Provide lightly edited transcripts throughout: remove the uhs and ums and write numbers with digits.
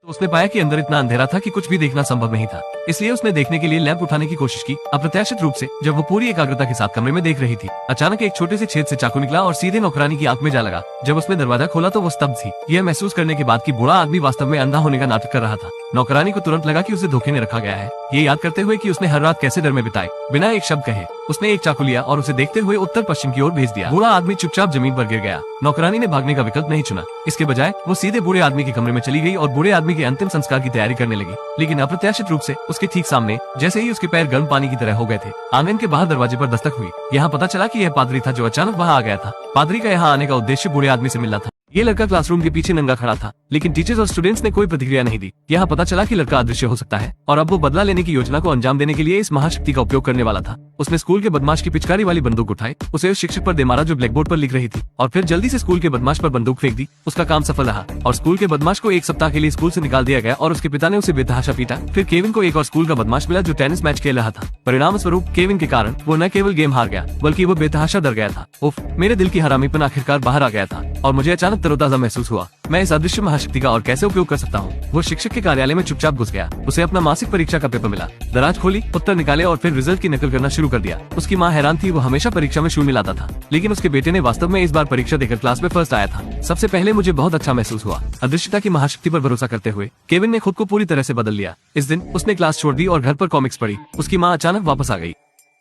तो उसने पाया कि अंदर इतना अंधेरा था कि कुछ भी देखना संभव नहीं था। इसलिए उसने देखने के लिए लैंप उठाने की कोशिश की। अप्रत्याशित रूप से जब वो पूरी एकाग्रता के साथ कमरे में देख रही थी, अचानक एक छोटे से छेद से चाकू निकला और सीधे नौकरानी की आंख में जा लगा। जब उसने दरवाजा खोला तो वो स्तब्ध थी, यह महसूस करने के बाद कि बूढ़ा आदमी वास्तव में अंधा होने का नाटक कर रहा था। नौकरानी को तुरंत लगा कि उसे धोखे में रखा गया है, ये याद करते हुए कि उसने हर रात कैसे डर में बिताए। बिना एक शब्द कहे उसने एक चाकू लिया और उसे देखते हुए उत्तर पश्चिम की ओर भेज दिया। बूढ़ा आदमी चुपचाप जमीन पर गिर गया। नौकरानी ने भागने का विकल्प नहीं चुना, इसके बजाय वो सीधे बूढ़े आदमी के कमरे में चली गई और बूढ़े आदमी के अंतिम संस्कार की तैयारी करने लगी। लेकिन अप्रत्याशित रूप से उसके ठीक सामने जैसे ही उसके पैर गर्म पानी की तरह हो गए थे, आंगन के बाहर दरवाजे पर दस्तक हुई। यहाँ पता चला कि यह पादरी था जो अचानक वहाँ आ गया था। पादरी का यहाँ आने का उद्देश्य बूढ़े आदमी से मिलना था। ये लड़का क्लासरूम के पीछे नंगा खड़ा था, लेकिन टीचर्स और स्टूडेंट्स ने कोई प्रतिक्रिया नहीं दी। यहाँ पता चला कि लड़का अदृश्य हो सकता है और अब वो बदला लेने की योजना को अंजाम देने के लिए इस महाशक्ति का उपयोग करने वाला था। उसने स्कूल के बदमाश की पिचकारी वाली बंदूक उठाई, उसे उस शिक्षक पर दे मारा जो ब्लैक बोर्ड पर लिख रही थी, और फिर जल्दी से स्कूल के बदमाश पर बंदूक फेंक दी। उसका काम सफल रहा और स्कूल के बदमाश को एक सप्ताह के लिए स्कूल से निकाल दिया गया और उसके पिता ने उसे बेतहाशा पीटा। फिर केविन को एक और स्कूल का बदमाश मिला जो टेनिस मैच खेल रहा था। परिणाम स्वरूप केविन के कारण वो न केवल गेम हार गया बल्कि वो बेतहाशा डर गया था। उफ, मेरे दिल की हरामीपन आखिरकार बाहर आ गया था और मुझे अचानक तरोताजा महसूस हुआ। मैं इस अदृश्य महाशक्ति का और कैसे उपयोग कर सकता हूँ। वो शिक्षक के कार्यालय में चुपचाप घुस गया। उसे अपना मासिक परीक्षा का पेपर मिला। दराज खोली, उत्तर निकाले और फिर रिजल्ट की नकल करना शुरू कर दिया। उसकी माँ हैरान थी, वो हमेशा परीक्षा में शून्य लाता था, लेकिन उसके बेटे ने वास्तव में इस बार परीक्षा देकर क्लास में फर्स्ट आया था। सबसे पहले मुझे बहुत अच्छा महसूस हुआ। अदृश्यता की महाशक्ति पर भरोसा करते हुए केविन ने खुद को पूरी तरह से बदल लिया। इस दिन उसने क्लास छोड़ दी और घर पर कॉमिक्स पढ़ी। उसकी माँ अचानक वापस आ गई।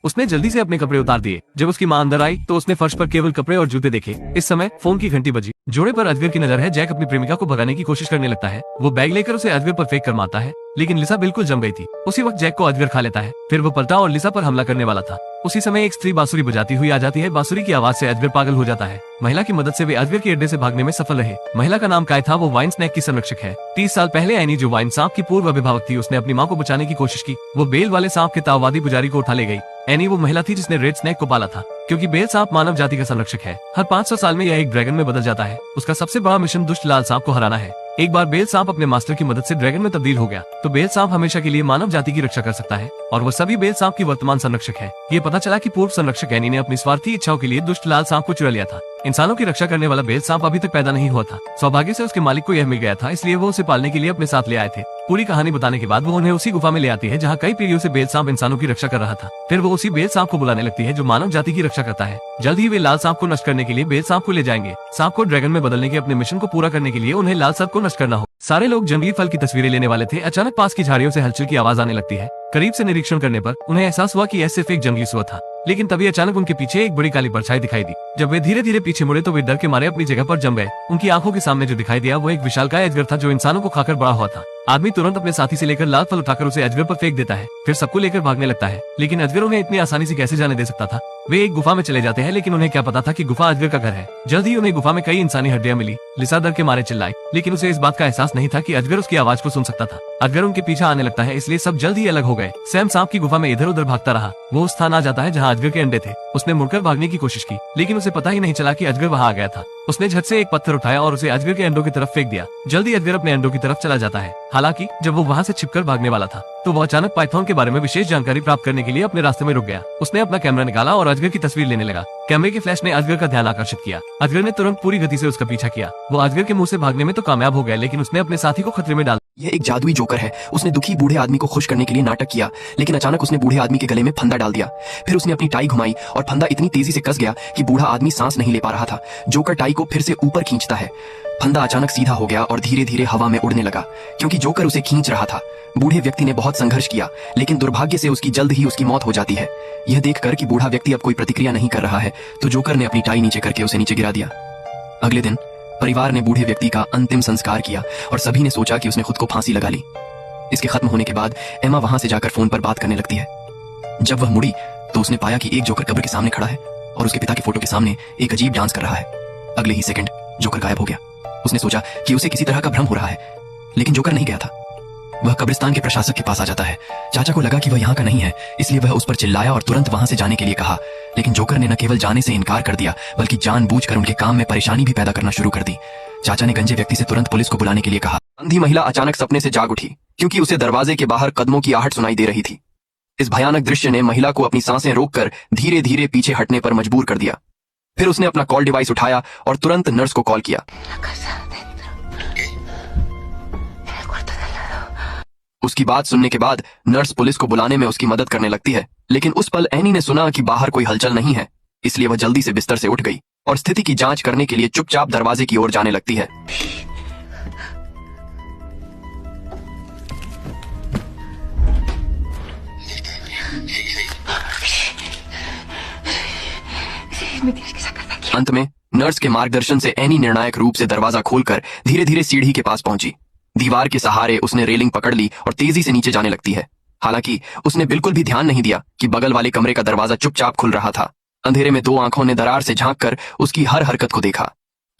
उसने जल्दी से अपने कपड़े उतार दिए। जब उसकी माँ अंदर आई तो उसने फर्श पर केवल कपड़े और जूते देखे। इस समय फोन की घंटी बजी। जोड़े पर अजगर की नजर है। जैक अपनी प्रेमिका को भगाने की कोशिश करने लगता है। वो बैग लेकर उसे अजगर पर फेंक कर मारता है, लेकिन लिसा बिल्कुल जम गई थी। उसी वक्त जैक को अजगर खा लेता है। फिर वो पलटा और लिसा पर हमला करने वाला था। उसी समय एक स्त्री बांसुरी बजाती हुई आ जाती है। बांसुरी की आवाज से अजगर पागल हो जाता है। महिला की मदद से वे अजगर के अड्डे से भागने में सफल रहे। महिला का नाम काय था। वो वाइन स्नैक की संरक्षक है। 30 साल पहले एनी जो वाइन सांप की पूर्व अभिभावक थी, उसने अपनी माँ को बचाने की कोशिश की। वो बेल वाले सांप के ताववादी पुजारी को उठा ले गई। एनी वो महिला थी जिसने रेड स्नैक को पाला था, क्योंकि बेल सांप मानव जाति का संरक्षक है। हर 500 साल में यह एक ड्रैगन में बदल जाता है। उसका सबसे बड़ा मिशन दुष्ट लाल सांप को हराना है। एक बार बेल सांप अपने मास्टर की मदद से ड्रैगन में तब्दील हो गया तो बेल सांप हमेशा के लिए मानव जाति की रक्षा कर सकता है और वो सभी बेल सांप की वर्तमान संरक्षक है। ये पता चला कि पूर्व संरक्षक एनी ने अपनी स्वार्थी इच्छाओं के लिए दुष्ट लाल सांप को चुरा लिया था। इंसानों की रक्षा करने वाला बेल सांप अभी तक पैदा नहीं हुआ था। सौभाग्य से उसके मालिक को यह मिल गया था, इसलिए वो उसे पालने के लिए अपने साथ ले आए थे। पूरी कहानी बताने के बाद वो उन्हें उसी गुफा में ले आती है जहाँ कई पीढ़ियों से बेल सांप इंसानों की रक्षा कर रहा था। फिर वो उसी बेल सांप को बुलाने लगती है जो मानव जाति की रक्षा करता है। जल्द ही वे लाल सांप को नष्ट करने के लिए बेल सांप को ले जाएंगे। सांप को ड्रैगन में बदलने के अपने मिशन को पूरा करने के लिए उन्हें लाल सर्प को नष्ट करना हो। सारे लोग जंगली फल की तस्वीरें लेने वाले थे। अचानक पास की झाड़ियों से हलचल की आवाज आने लगती है। करीब से निरीक्षण करने पर उन्हें एहसास हुआ कि यह सिर्फ एक जंगली सुअर था, लेकिन तभी अचानक उनके पीछे एक बड़ी काली परछाई दिखाई दी। जब वे धीरे धीरे पीछे मुड़े तो वे डर के मारे अपनी जगह पर जम गए। उनकी आंखों के सामने जो दिखाई दिया वो एक विशालकाय अजगर था जो इंसानों को खाकर बड़ा हुआ था। आदमी तुरंत अपने साथी से लेकर लाल फल उठाकर उसे अजगर पर फेंक देता है, फिर सबको लेकर भागने लगता है। लेकिन अजगर उन्हें इतनी आसानी से कैसे जाने दे सकता था। वे एक गुफा में चले जाते हैं, लेकिन उन्हें क्या पता था कि गुफा अजगर का घर है। जल्द ही उन्हें गुफा में कई इंसानी हड्डियां मिली। लिसा डर के मारे चिल्लाई, लेकिन उसे इस बात का एहसास नहीं था कि अजगर उसकी आवाज को सुन सकता था। अजगर उनके पीछे आने लगता है, इसलिए सब जल्द ही अलग हो गए। सैम सांप की गुफा में इधर उधर भागता रहा। वो उस स्थान आ जाता है जहाँ अजगर के अंडे थे। उसने मुड़कर भागने की कोशिश की, लेकिन उसे पता ही नहीं चला कि अजगर वहाँ आ गया था। उसने झट से एक पत्थर उठाया और उसे अजगर के अंडों की तरफ फेंक दिया। जल्दी अजगर अपने अंडों की तरफ चला जाता है। हालांकि जब वो वहाँ से छिपकर भागने वाला था तो वो अचानक पाइथन के बारे में विशेष जानकारी प्राप्त करने के लिए अपने रास्ते में रुक गया। उसने अपना कैमरा निकाला और अजगर की तस्वीर लेने लगा। कैमरे के फ्लैश ने अजगर का ध्यान आकर्षित किया। अजगर ने तुरंत पूरी गति से उसका पीछा किया। वो अजगर के मुंह से भागने में तो कामयाब हो गया, लेकिन उसने अपने साथी को खतरे में डाला। यह एक जादुई जोकर है। उसने दुखी बूढ़े आदमी को खुश करने के लिए नाटक किया, लेकिन अचानक उसने बूढ़े आदमी के गले में फंदा डाल दिया। फिर उसने अपनी टाई घुमाई और फंदा इतनी तेजी से कस गया कि बूढ़ा आदमी सांस नहीं ले पा रहा था। जोकर टाई को फिर से ऊपर खींचता है। फंदा अचानक सीधा हो गया और धीरे धीरे हवा में उड़ने लगा, क्योंकि जोकर उसे खींच रहा था। बूढ़े व्यक्ति ने बहुत संघर्ष किया, लेकिन दुर्भाग्य से उसकी जल्द ही उसकी मौत हो जाती है। यह देखकर कि बूढ़ा व्यक्ति अब कोई प्रतिक्रिया नहीं कर रहा है तो जोकर ने अपनी टाई नीचे करके उसे नीचे गिरा दिया। अगले दिन परिवार ने बूढ़े व्यक्ति का अंतिम संस्कार किया और सभी ने सोचा कि उसने खुद को फांसी लगा ली। इसके खत्म होने के बाद एमा वहां से जाकर फोन पर बात करने लगती है। जब वह मुड़ी तो उसने पाया कि एक जोकर कब्र के सामने खड़ा है और उसके पिता की फोटो के सामने एक अजीब डांस कर रहा है। अगले ही सेकंड जोकर गायब हो गया। उसने सोचा कि उसे किसी तरह का भ्रम हो रहा है, लेकिन जोकर नहीं गया था। वह कब्रिस्तान के प्रशासक के पास आ जाता है। चाचा को लगा कि वह यहाँ का नहीं है, इसलिए वह उस पर चिल्लाया और तुरंत वहां से जाने के लिए कहा, लेकिन जोकर ने न केवल जाने से इनकार कर दिया बल्कि जानबूझकर उनके काम में परेशानी भी पैदा करना शुरू कर दी। चाचा ने गंजे व्यक्ति से तुरंत पुलिस को बुलाने के लिए कहा। अंधी महिला अचानक सपने से जाग उठी, क्योंकि उसे दरवाजे के बाहर कदमों की आहट सुनाई दे रही थी। इस भयानक दृश्य ने महिला को अपनी सांसें रोककर धीरे धीरे पीछे हटने पर मजबूर कर दिया। फिर उसने अपना कॉल डिवाइस उठाया और तुरंत नर्स को कॉल किया। उसकी बात सुनने के बाद नर्स पुलिस को बुलाने में उसकी मदद करने लगती है, लेकिन उस पल एनी ने सुना कि बाहर कोई हलचल नहीं है, इसलिए वह जल्दी से बिस्तर से उठ गई और स्थिति की जांच करने के लिए चुपचाप दरवाजे की ओर जाने लगती है। अंत में नर्स के मार्गदर्शन से एनी निर्णायक रूप से दरवाजा खोलकर धीरे धीरे सीढ़ी के पास पहुंची। दीवार के सहारे उसने रेलिंग पकड़ ली और तेजी से नीचे जाने लगती है। हालांकि उसने बिल्कुल भी ध्यान नहीं दिया कि बगल वाले कमरे का दरवाजा चुपचाप खुल रहा था। अंधेरे में 2 आंखों ने दरार से झांककर उसकी हर हरकत को देखा।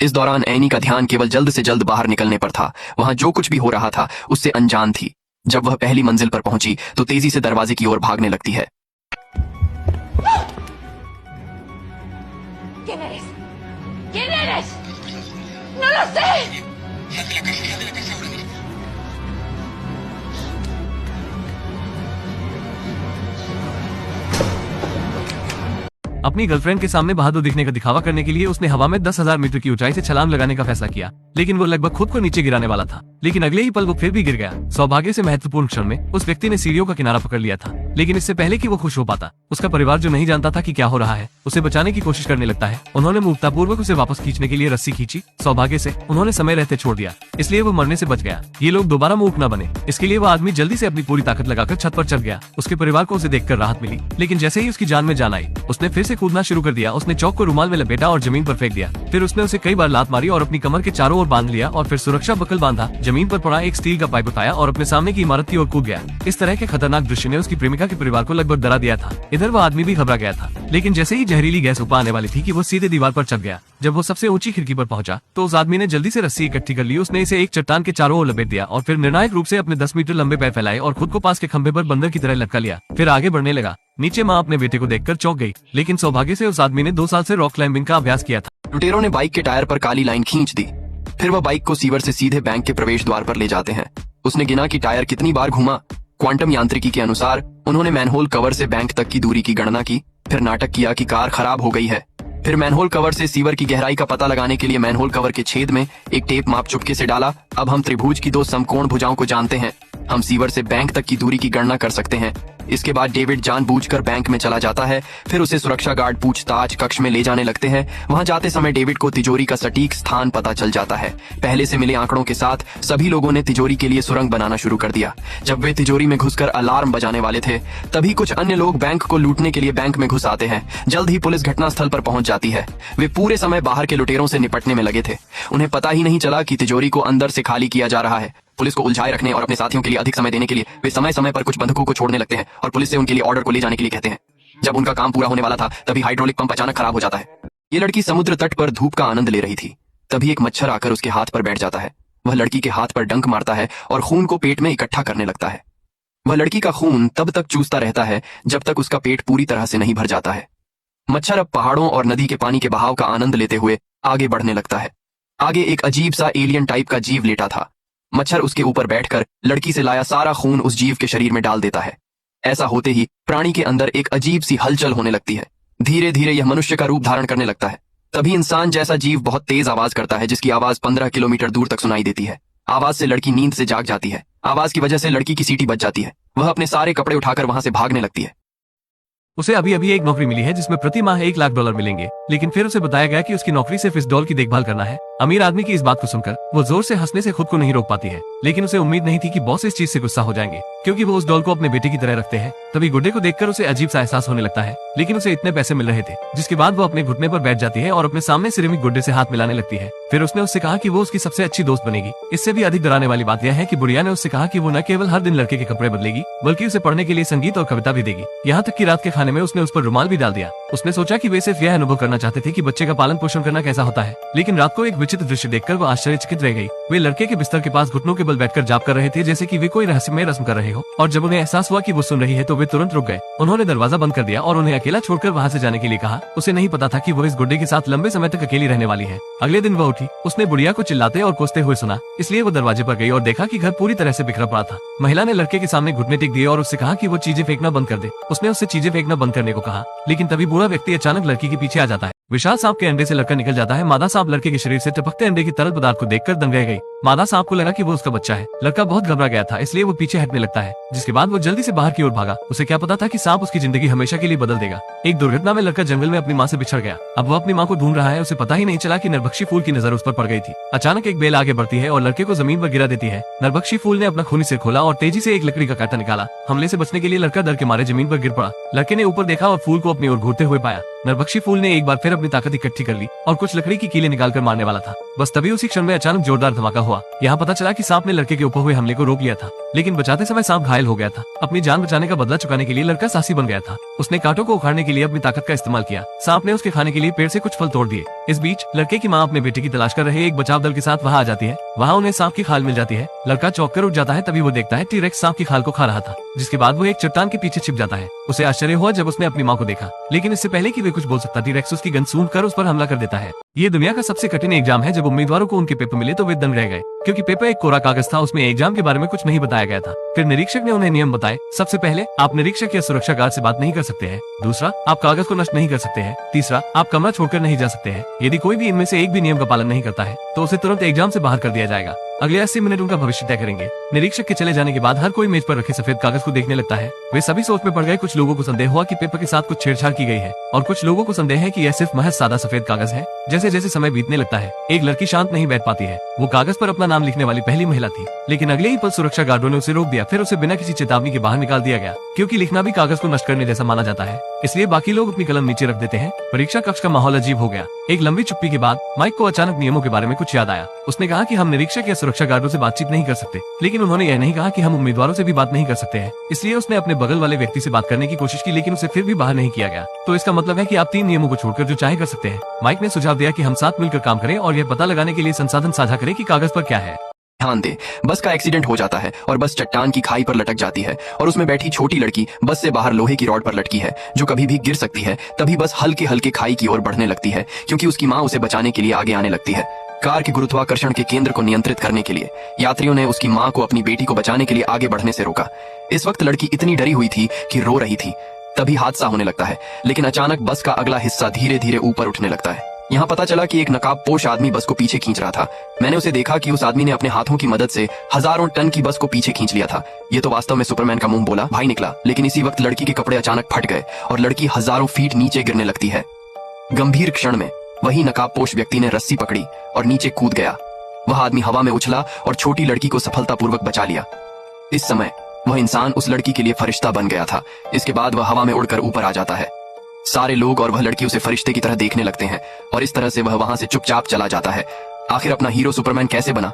इस दौरान एनी का ध्यान केवल जल्द से जल्द बाहर निकलने पर था। वहां जो कुछ भी हो रहा था उससे अनजान थी। जब वह पहली मंजिल पर पहुंची तो तेजी से दरवाजे की ओर भागने लगती है। ¿Quién eres? ¿Quién eres? ¡No lo sé! अपनी गर्लफ्रेंड के सामने बहादुर दिखने का दिखावा करने के लिए उसने हवा में 10,000 मीटर की ऊंचाई से छलांग लगाने का फैसला किया, लेकिन वो लगभग खुद को नीचे गिराने वाला था। लेकिन अगले ही पल वो फिर भी गिर गया। सौभाग्य से महत्वपूर्ण क्षण में उस व्यक्ति ने सीढ़ियों का किनारा पकड़ लिया था, लेकिन इससे पहले कि वो खुश हो पाता, उसका परिवार जो नहीं जानता था कि क्या हो रहा है, उसे बचाने की कोशिश करने लगता है। उन्होंने मूर्खतापूर्वक उसे वापस खींचने के लिए रस्सी खींची। सौभाग्य से उन्होंने समय रहते छोड़ दिया, इसलिए वो मरने से बच गया। ये लोग दोबारा मूर्ख न बने, इसके लिए वो आदमी जल्दी से अपनी पूरी ताकत लगाकर छत पर चढ़ गया। उसके परिवार को उसे देखकर राहत मिली, लेकिन जैसे ही उसकी जान में जान आई, उसने फिर से कूदना शुरू कर दिया। उसने चौक को रुमाल में लपेटा और जमीन पर फेंक दिया। फिर उसने उसे कई बार लात मारी और अपनी कमर के चारों ओर बांध लिया और फिर सुरक्षा बकल बांधा, जमीन पर पड़ा एक स्टील का पाइप उठाया और अपने सामने की इमारत की ओर कूद गया। इस तरह के खतरनाक दृश्य ने उसकी प्रेमिका के परिवार को लगभग डरा दिया था। इधर वो आदमी भी घबरा गया था, लेकिन जैसे ही जहरीली गैस ऊपर आने वाली थी कि वो सीधे दीवार पर चढ़ गया। जब वो सबसे ऊंची खिड़की पर पहुंचा तो उस आदमी ने जल्दी से रस्सी इकट्ठी कर ली। उसने इसे एक चट्टान के चारों ओर लपेट दिया और फिर निर्णायक रूप से अपने 10 मीटर लंबे पैर फैलाए और खुद को पास के खंभे पर बंदर की तरह लटका लिया। फिर आगे बढ़ने लगा। नीचे माँ अपने बेटे को देखकर चौंक गई, लेकिन सौभाग्य से उस आदमी ने 2 साल से रॉक क्लाइंबिंग का अभ्यास किया था। लुटेरों ने बाइक के टायर पर काली लाइन खींच दी। फिर वह बाइक को सीवर से सीधे बैंक के प्रवेश द्वार पर ले जाते हैं। उसने गिना कि टायर कितनी बार घूमा। क्वांटम यांत्रिकी के अनुसार उन्होंने मैनहोल कवर से बैंक तक की दूरी की गणना की। फिर नाटक किया कि कार खराब हो गई है। फिर मैनहोल कवर से सीवर की गहराई का पता लगाने के लिए मैनहोल कवर के छेद में एक टेप माप चुपके से डाला। अब हम त्रिभुज की 2 समकोण भुजाओं को जानते हैं। हम सीवर से बैंक तक की दूरी की गणना कर सकते हैं। इसके बाद डेविड जानबूझकर बैंक में चला जाता है। फिर उसे सुरक्षा गार्ड पूछताछ कक्ष में ले जाने लगते हैं। वहां जाते समय डेविड को तिजोरी का सटीक स्थान पता चल जाता है। पहले से मिले आंकड़ों के साथ सभी लोगों ने तिजोरी के लिए सुरंग बनाना शुरू कर दिया। जब वे तिजोरी में घुसकर अलार्म बजाने वाले थे, तभी कुछ अन्य लोग बैंक को लूटने के लिए बैंक में घुस आते हैं। जल्द ही पुलिस घटनास्थल पर पहुंच जाती है। वे पूरे समय बाहर के लुटेरों से निपटने में लगे थे। उन्हें पता ही नहीं चला कि तिजोरी को अंदर से खाली किया जा रहा है। पुलिस को उलझाए रखने और अपने साथियों के लिए अधिक समय देने के लिए वे समय समय पर कुछ बंधकों को छोड़ने लगते हैं और पुलिस से उनके लिए ऑर्डर को ले जाने के लिए कहते हैं। जब उनका काम पूरा होने वाला था, तभी हाइड्रोलिक पंप अचानक खराब हो जाता है। ये लड़की समुद्र तट पर धूप का आनंद ले रही थी। तभी एक मच्छर आकर उसके हाथ पर बैठ जाता है। वह लड़की के हाथ पर डंक मारता है और खून को पेट में इकट्ठा करने लगता है। वह लड़की का खून तब तक चूसता रहता है जब तक उसका पेट पूरी तरह से नहीं भर जाता है। मच्छर अब पहाड़ों और नदी के पानी के बहाव का आनंद लेते हुए आगे बढ़ने लगता है। आगे एक अजीब सा एलियन टाइप का जीव लेटा था। मच्छर उसके ऊपर बैठकर लड़की से लाया सारा खून उस जीव के शरीर में डाल देता है। ऐसा होते ही प्राणी के अंदर एक अजीब सी हलचल होने लगती है। धीरे धीरे यह मनुष्य का रूप धारण करने लगता है। तभी इंसान जैसा जीव बहुत तेज आवाज करता है, जिसकी आवाज 15 किलोमीटर दूर तक सुनाई देती है। आवाज से लड़की नींद से जाग जाती है। आवाज की वजह से लड़की की सीटी बच जाती है। वह अपने सारे कपड़े उठाकर वहां से भागने लगती है। उसे अभी अभी एक नौकरी मिली है जिसमें प्रति माह $1 लाख मिलेंगे, लेकिन फिर उसे बताया गया कि उसकी नौकरी सिर्फ इस डॉल की देखभाल करना है। अमीर आदमी की इस बात को सुनकर वो जोर से हंसने से खुद को नहीं रोक पाती है, लेकिन उसे उम्मीद नहीं थी कि बॉस इस चीज से गुस्सा हो जाएंगे, क्योंकि वो उस डॉल को अपने बेटे की तरह रखते हैं। तभी गुड्डे को देखकर उसे अजीब सा एहसास होने लगता है, लेकिन उसे इतने पैसे मिल रहे थे। जिसके बाद वो अपने घुटने पर बैठ जाती है और अपने सामने सिरेमिक गुड्डे से हाथ मिलाने लगती है। फिर उसने उससे कहा कि वो उसकी सबसे अच्छी दोस्त बनेगी। इससे भी अधिक डराने वाली बात यह है कि बुढ़िया ने उससे कहा कि वो न केवल हर दिन लड़के के कपड़े बदलेगी, बल्कि उसे पढ़ने के लिए संगीत और कविता भी देगी। यहाँ तक कि रात के खाने में उसने उस पर रुमाल भी डाल दिया। उसने सोचा कि वे सिर्फ यह अनुभव करना चाहते थे कि बच्चे का पालन पोषण करना कैसा होता है, लेकिन रात को एक विचित्र दृश्य देखकर वो आश्चर्यचकित रह गई। वे लड़के के बिस्तर के पास घुटनों के बल बैठकर जाप कर रहे थे, जैसे कि वे कोई रहस्यमय रस्म कर रहे हो। और जब उन्हें एहसास हुआ कि वो सुन रही है तो वे तुरंत रुक गए। उन्होंने दरवाजा बंद कर दिया और उन्हें अकेला छोड़कर वहाँ से जाने के लिए कहा। उसे नहीं पता था कि वो इस गुड्डे के साथ लंबे समय तक अकेली रहने वाली है। अगले दिन वह उठी। उसने बुढ़िया को चिल्लाते और कोसते हुए सुना, इसलिए वो दरवाजे पर गई और देखा कि घर पूरी तरह से बिखरा पड़ा था। महिला ने लड़के के सामने घुटने टेक दिए और उससे कहा कि वो चीजें फेंकना बंद कर दे। उसने उससे चीजें फेंकना बंद करने को कहा, लेकिन तभी बूढ़ा व्यक्ति अचानक लड़की के पीछे आ जाता है। विशाल सांप के अंडे से लड़का निकल जाता है। मादा सांप लड़के के शरीर से टपकते अंडे की तरल पदार्थ को देखकर दंग रह गई। मादा सांप को लगा कि वो उसका बच्चा है। लड़का बहुत घबरा गया था, इसलिए वो पीछे हटने लगता है, जिसके बाद वो जल्दी से बाहर की ओर भागा। उसे क्या पता था कि सांप उसकी जिंदगी हमेशा के लिए बदल देगा। एक दुर्घटना में लड़का जंगल में अपनी माँ से बिछड़ गया। अब वो अपनी माँ को ढूंढ रहा है। उसे पता ही नहीं चला कि नरभक्षी फूल की नजर उस पर पड़ गई थी। अचानक एक बेल आगे बढ़ती है और लड़के को जमीन पर गिरा देती है। नरभक्षी फूल ने अपना खूनी सिर खोला और तेजी से एक लकड़ी का कांटा निकाला। हमले से बचने के लिए लड़का डर के मारे जमीन पर गिर पड़ा। लड़के ने ऊपर देखा और फूल को अपनी ओर घूरते हुए पाया। नरभक्षी फूल ने एक बार फिर अपनी ताकत इकट्ठी कर ली और कुछ लकड़ी की कीलें निकालकर मारने वाला था। बस तभी उसी क्षण में अचानक जोरदार धमाका हुआ। यहाँ पता चला कि सांप ने लड़के के ऊपर हुए हमले को रोक लिया था, लेकिन बचाते समय सांप घायल हो गया था। अपनी जान बचाने का बदला चुकाने के लिए लड़का साहसी बन गया था। उसने कांटों को उखाड़ने के लिए अपनी ताकत का इस्तेमाल किया। सांप ने उसके खाने के लिए पेड़ से कुछ फल तोड़ दिए। इस बीच लड़के की माँ अपने बेटे की तलाश कर रहे एक बचाव दल के साथ वहाँ आ जाती है। वहाँ उन्हें सांप की खाल मिल जाती है। लड़का चौंक कर उठ जाता है। तभी वो देखता है टी-रेक्स सांप की खाल को खा रहा था, जिसके बाद वो एक चट्टान के पीछे छिप जाता है। उसे आश्चर्य हुआ जब उसने अपनी माँ को देखा, लेकिन इससे पहले कि वे कुछ बोल सकता टी-रेक्स उसकी गंध सूंघकर उस पर हमला कर देता है। ये दुनिया का सबसे कठिन एग्जाम है। जब उम्मीदवारों को उनके पेपर मिले तो वे दंग रह गए, क्योंकि पेपर एक कोरा कागज था। उसमें एग्जाम के बारे में कुछ नहीं बताया गया था। फिर निरीक्षक ने उन्हें नियम बताए। सबसे पहले, आप निरीक्षक या सुरक्षा गार्ड से बात नहीं कर सकते हैं। दूसरा, आप कागज को नष्ट नहीं कर सकते हैं। तीसरा, आप कमरा छोड़कर नहीं जा सकते हैं। यदि कोई भी इनमें से एक भी नियम का पालन नहीं करता है तो उसे तुरंत एग्जाम से बाहर कर दिया जाएगा। अगले 80 मिनट उनका भविष्य तय करेंगे। निरीक्षक के चले जाने के बाद हर कोई मेज पर रखे सफेद कागज को देखने लगता है। वे सभी सोच में पड़ गए। कुछ लोगों को संदेह हुआ कि पेपर के साथ कुछ छेड़छाड़ की गई है, और कुछ लोगों को संदेह है कि यह सिर्फ महज सादा सफेद कागज है। जैसे जैसे समय बीतने लगता है, एक लड़की शांत नहीं बैठ पाती है। वो कागज पर अपना नाम लिखने वाली पहली महिला थी, लेकिन अगले ही पल सुरक्षा गार्डों ने उसे रोक दिया। फिर उसे बिना किसी चेतावनी के बाहर निकाल दिया गया, क्योंकि लिखना भी कागज को नष्ट करने जैसा माना जाता है। इसलिए बाकी लोग अपनी कलम नीचे रख देते हैं। परीक्षा कक्ष का माहौल अजीब हो गया। एक लंबी चुप्पी के बाद माइक को अचानक नियमों के बारे में कुछ याद आया। उसने कहा कि हम निरीक्षक या सुरक्षा गार्डों से बातचीत नहीं कर सकते, लेकिन उन्होंने यह नहीं कहा कि हम उम्मीदवारों से भी बात नहीं कर सकते हैं। इसलिए उसने अपने बगल वाले व्यक्ति से बात करने की कोशिश की, लेकिन उसे फिर भी बाहर नहीं किया गया। तो इसका मतलब है कि आप 3 नियमों को छोड़कर जो चाहे कर सकते हैं। माइक ने सुझाव दिया कि हम साथ मिलकर काम करें और यह पता लगाने के लिए संसाधन साझा करें कि कागज पर क्या है। ध्यान दे, बस का एक्सीडेंट हो जाता है और बस चट्टान की खाई पर लटक जाती है, और उसमें बैठी छोटी लड़की बस से बाहर लोहे की रॉड पर लटकी है, जो कभी भी गिर सकती है। तभी बस हल्के हल्के खाई की ओर बढ़ने लगती है, क्योंकि उसकी माँ उसे बचाने के लिए आगे आने लगती है। कार के गुरुत्वाकर्षण के केंद्र को नियंत्रित करने के लिए यात्रियों ने उसकी माँ को अपनी बेटी को बचाने के लिए आगे बढ़ने से रोका। इस वक्त लड़की इतनी डरी हुई थी कि रो रही थी। तभी हादसा होने लगता है, लेकिन अचानक बस का अगला हिस्सा धीरे धीरे ऊपर उठने लगता है। यहाँ पता चला कि एक नकाबपोश आदमी बस को पीछे खींच रहा था। मैंने उसे देखा कि उस आदमी ने अपने हाथों की मदद से हजारों टन की बस को पीछे खींच लिया था। ये तो वास्तव में सुपरमैन का मुंह बोला भाई निकला। लेकिन इसी वक्त लड़की के कपड़े अचानक फट गए और लड़की हजारों फीट नीचे गिरने लगती है। गंभीर क्षण में वही नकाबपोश व्यक्ति ने रस्सी पकड़ी और नीचे कूद गया। वह आदमी हवा में उछला और छोटी लड़की को सफलतापूर्वक बचा लिया। इस समय वह इंसान उस लड़की के लिए फरिश्ता बन गया था। इसके बाद वह हवा में उड़कर ऊपर आ जाता है। सारे लोग और वह लड़की उसे फरिश्ते की तरह देखने लगते हैं, और इस तरह से वह वहां से चुपचाप चला जाता है। आखिर अपना हीरो सुपरमैन कैसे बना?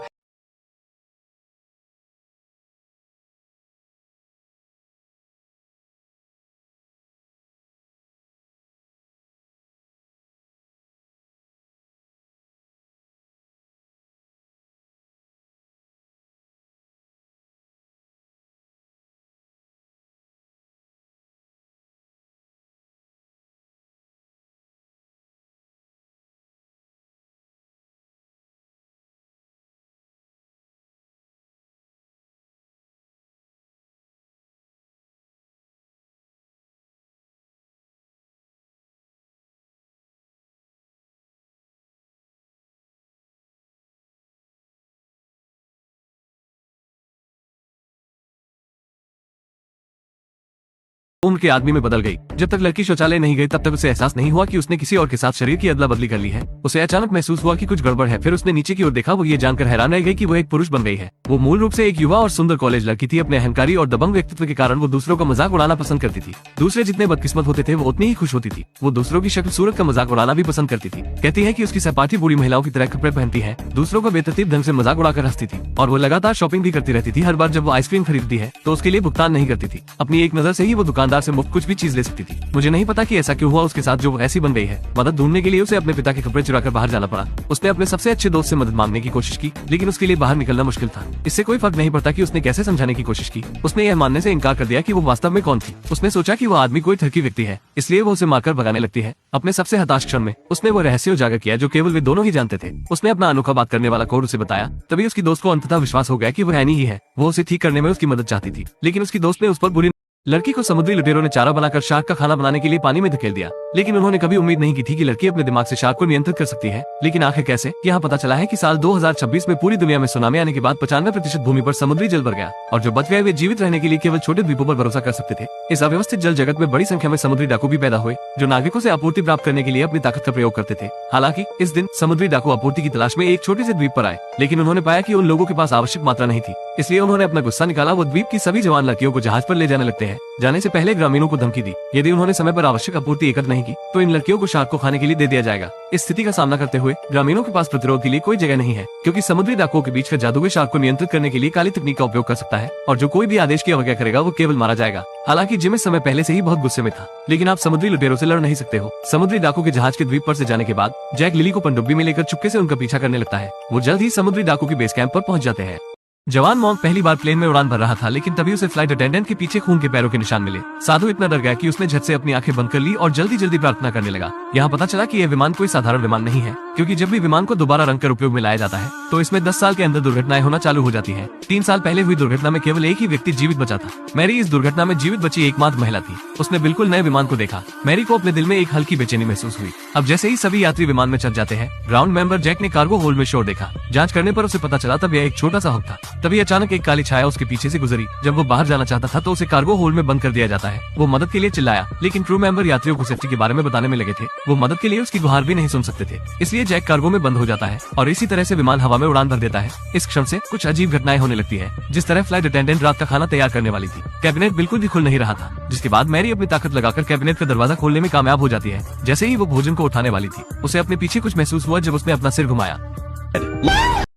उनके आदमी में बदल गई। जब तक लड़की शौचालय नहीं गई तब तक उसे एहसास नहीं हुआ कि उसने किसी और के साथ शरीर की अदला बदली कर ली है। उसे अचानक महसूस हुआ कि कुछ गड़बड़ है। फिर उसने नीचे की ओर देखा। वो ये जानकर हैरान रह गई कि वो एक पुरुष बन गई है। वो मूल रूप से एक युवा और सुंदर कॉलेज लड़की थी। अपने अहंकारी और दबंग व्यक्तित्व के कारण वो दूसरों का मजाक उड़ाना पसंद करती थी। दूसरे जितने बदकिस्मत होते थे वो उतनी ही खुश होती थी। वो दूसरों की शक्ल सूरत का मजाक उड़ाना भी पसंद करती थी। कहती है कि उसकी सहपाठी बूढ़ी महिलाओं की तरह कपड़े पहनती है, दूसरों का बेतरतीब ढंग से मजाक उड़ाकर हंसती थी, और वो लगातार शॉपिंग भी करती रहती थी। हर बार जब वो आइसक्रीम खरीदती है तो उसके लिए भुगतान नहीं करती थी। अपनी एक नजर से ही वो दुकानदार से मुफ्त कुछ भी चीज ले सकती थी। मुझे नहीं पता कि ऐसा क्यों हुआ उसके साथ जो वो ऐसी बन गई है। मदद ढूंढने के लिए उसे अपने पिता के कपड़े चुराकर बाहर जाना पड़ा। उसने अपने सबसे अच्छे दोस्त से मदद मांगने की कोशिश की, लेकिन उसके लिए बाहर निकलना मुश्किल था। इससे कोई फर्क नहीं पड़ता कि उसने कैसे समझाने की कोशिश की। उसने यह मानने से इनकार कर दिया कि वो वास्तव में कौन थी। उसने सोचा कि वो आदमी कोई ठरकी व्यक्ति है, इसलिए वो उसे मारकर भगाने लगती है। अपने सबसे हताश क्षण में उसने वो रहस्य उजागर किया जो केवल वे दोनों ही जानते थे। उसने अपना अनोखा बात करने वाला कोड उसे बताया। तभी उसकी दोस्त को अंततः विश्वास हो गया कि वो एनी ही है। वो उसे ठीक करने में उसकी मदद चाहती थी, लेकिन उसकी दोस्त ने उस पर बुरी लड़की को समुद्री लुटेरों ने चारा बनाकर शार्क का खाना बनाने के लिए पानी में धकेल दिया, लेकिन उन्होंने कभी उम्मीद नहीं की थी कि लड़की अपने दिमाग से शार्क को नियंत्रित कर सकती है। लेकिन आखिर कैसे? यहाँ पता चला है कि साल 2026 में पूरी दुनिया में सुनामी आने के बाद 95% भूमि पर समुद्री जल भर गया और जो बच गए वे जीवित रहने के लिए केवल छोटे द्वीपों पर भरोसा कर सकते थे। इस अव्यवस्थित जल जगत में बड़ी संख्या में समुद्री डाकू भी पैदा हुए जो नागरिकों से आपूर्ति प्राप्त करने के लिए अपनी ताकत का प्रयोग करते थे। हालांकि इस दिन समुद्री डाकू आपूर्ति की तलाश में एक छोटे से द्वीप पर आए, लेकिन उन्होंने पाया कि उन लोगों के पास आवश्यक मात्रा नहीं थी। इसलिए उन्होंने अपना गुस्सा निकाला। वो द्वीप की सभी जवान लड़कियों को जहाज पर ले जाने लगते हैं। जाने से पहले ग्रामीणों को धमकी दी, यदि उन्होंने समय पर आवश्यक आपूर्ति एकत्र नहीं की तो इन लड़कियों को शार्क को खाने के लिए दे दिया जाएगा। इस स्थिति का सामना करते हुए ग्रामीणों के पास प्रतिरोध के लिए कोई जगह नहीं है, क्योंकि समुद्री डाकुओं के बीच का जादूगर शार्क को नियंत्रित करने के लिए काली तकनीक का उपयोग कर सकता है और जो कोई भी आदेश की अवज्ञा करेगा वो केवल मारा जाएगा। हालांकि जिम इस समय पहले से ही बहुत गुस्से में था, लेकिन आप समुद्री लुटेरों से लड़ नहीं सकते हो। समुद्री डाकू के जहाज के द्वीप पर से जाने के बाद जैक लिली को पनडुब्बी में लेकर चुपके से उनका पीछा करने लगता है। वो जल्द ही समुद्री डाकू की बेस कैंप पर पहुंच जाते हैं। जवान मॉन्क पहली बार प्लेन में उड़ान भर रहा था, लेकिन तभी उसे फ्लाइट अटेंडेंट के पीछे खून के पैरों के निशान मिले। साधु इतना डर गया कि उसने झट से अपनी आंखें बंद कर ली और जल्दी जल्दी प्रार्थना करने लगा। यहाँ पता चला कि यह विमान कोई साधारण विमान नहीं है, क्योंकि जब भी विमान को दोबारा रंग कर उपयोग में लाया जाता है तो इसमें 10 साल के अंदर दुर्घटनाएं होना चालू हो जाती है। 3 साल पहले हुई दुर्घटना में केवल एक ही व्यक्ति जीवित बचा था। मैरी इस दुर्घटना में जीवित बची एकमात्र महिला थी। उसने बिल्कुल नए विमान को देखा। मैरी को अपने दिल में एक हल्की बेचैनी महसूस हुई। अब जैसे ही सभी यात्री विमान में चढ़ जाते हैं, ग्राउंड मेंबर जैक ने कार्गो होल्ड में शोर देखा। जांच करने पर उसे पता चला तब यह एक छोटा सा हुक था। तभी अचानक एक काली छाया उसके पीछे से गुजरी। जब वो बाहर जाना चाहता था तो उसे कार्गो होल्ड में बंद कर दिया जाता है। वो मदद के लिए चिल्लाया, लेकिन क्रू मेंबर यात्रियों को सेफ्टी के बारे में बताने में लगे थे। वो मदद के लिए उसकी गुहार भी नहीं सुन सकते थे। इसलिए जैक कार्गो में बंद हो जाता है और इसी तरह से विमान हवा में उड़ान भर देता है। इस क्षण से कुछ अजीब घटनाएं होने लगती है। जिस तरह फ्लाइट अटेंडेंट रात का खाना तैयार करने वाली थी, कैबिनेट बिल्कुल भी खुल नहीं रहा था, जिसके बाद मैरी अपनी ताकत लगाकर कैबिनेट का दरवाजा खोलने में कामयाब हो जाती है। जैसे ही वो भोजन को उठाने वाली थी, उसे अपने पीछे कुछ महसूस हुआ जब उसने अपना सिर घुमाया।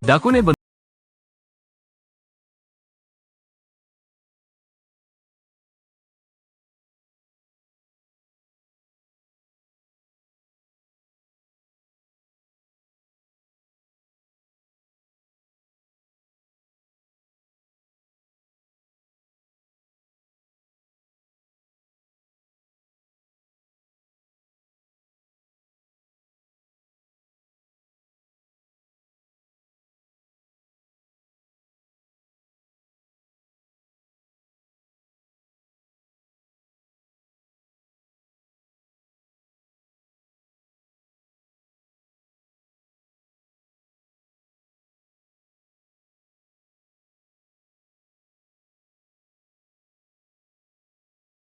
डाकू ने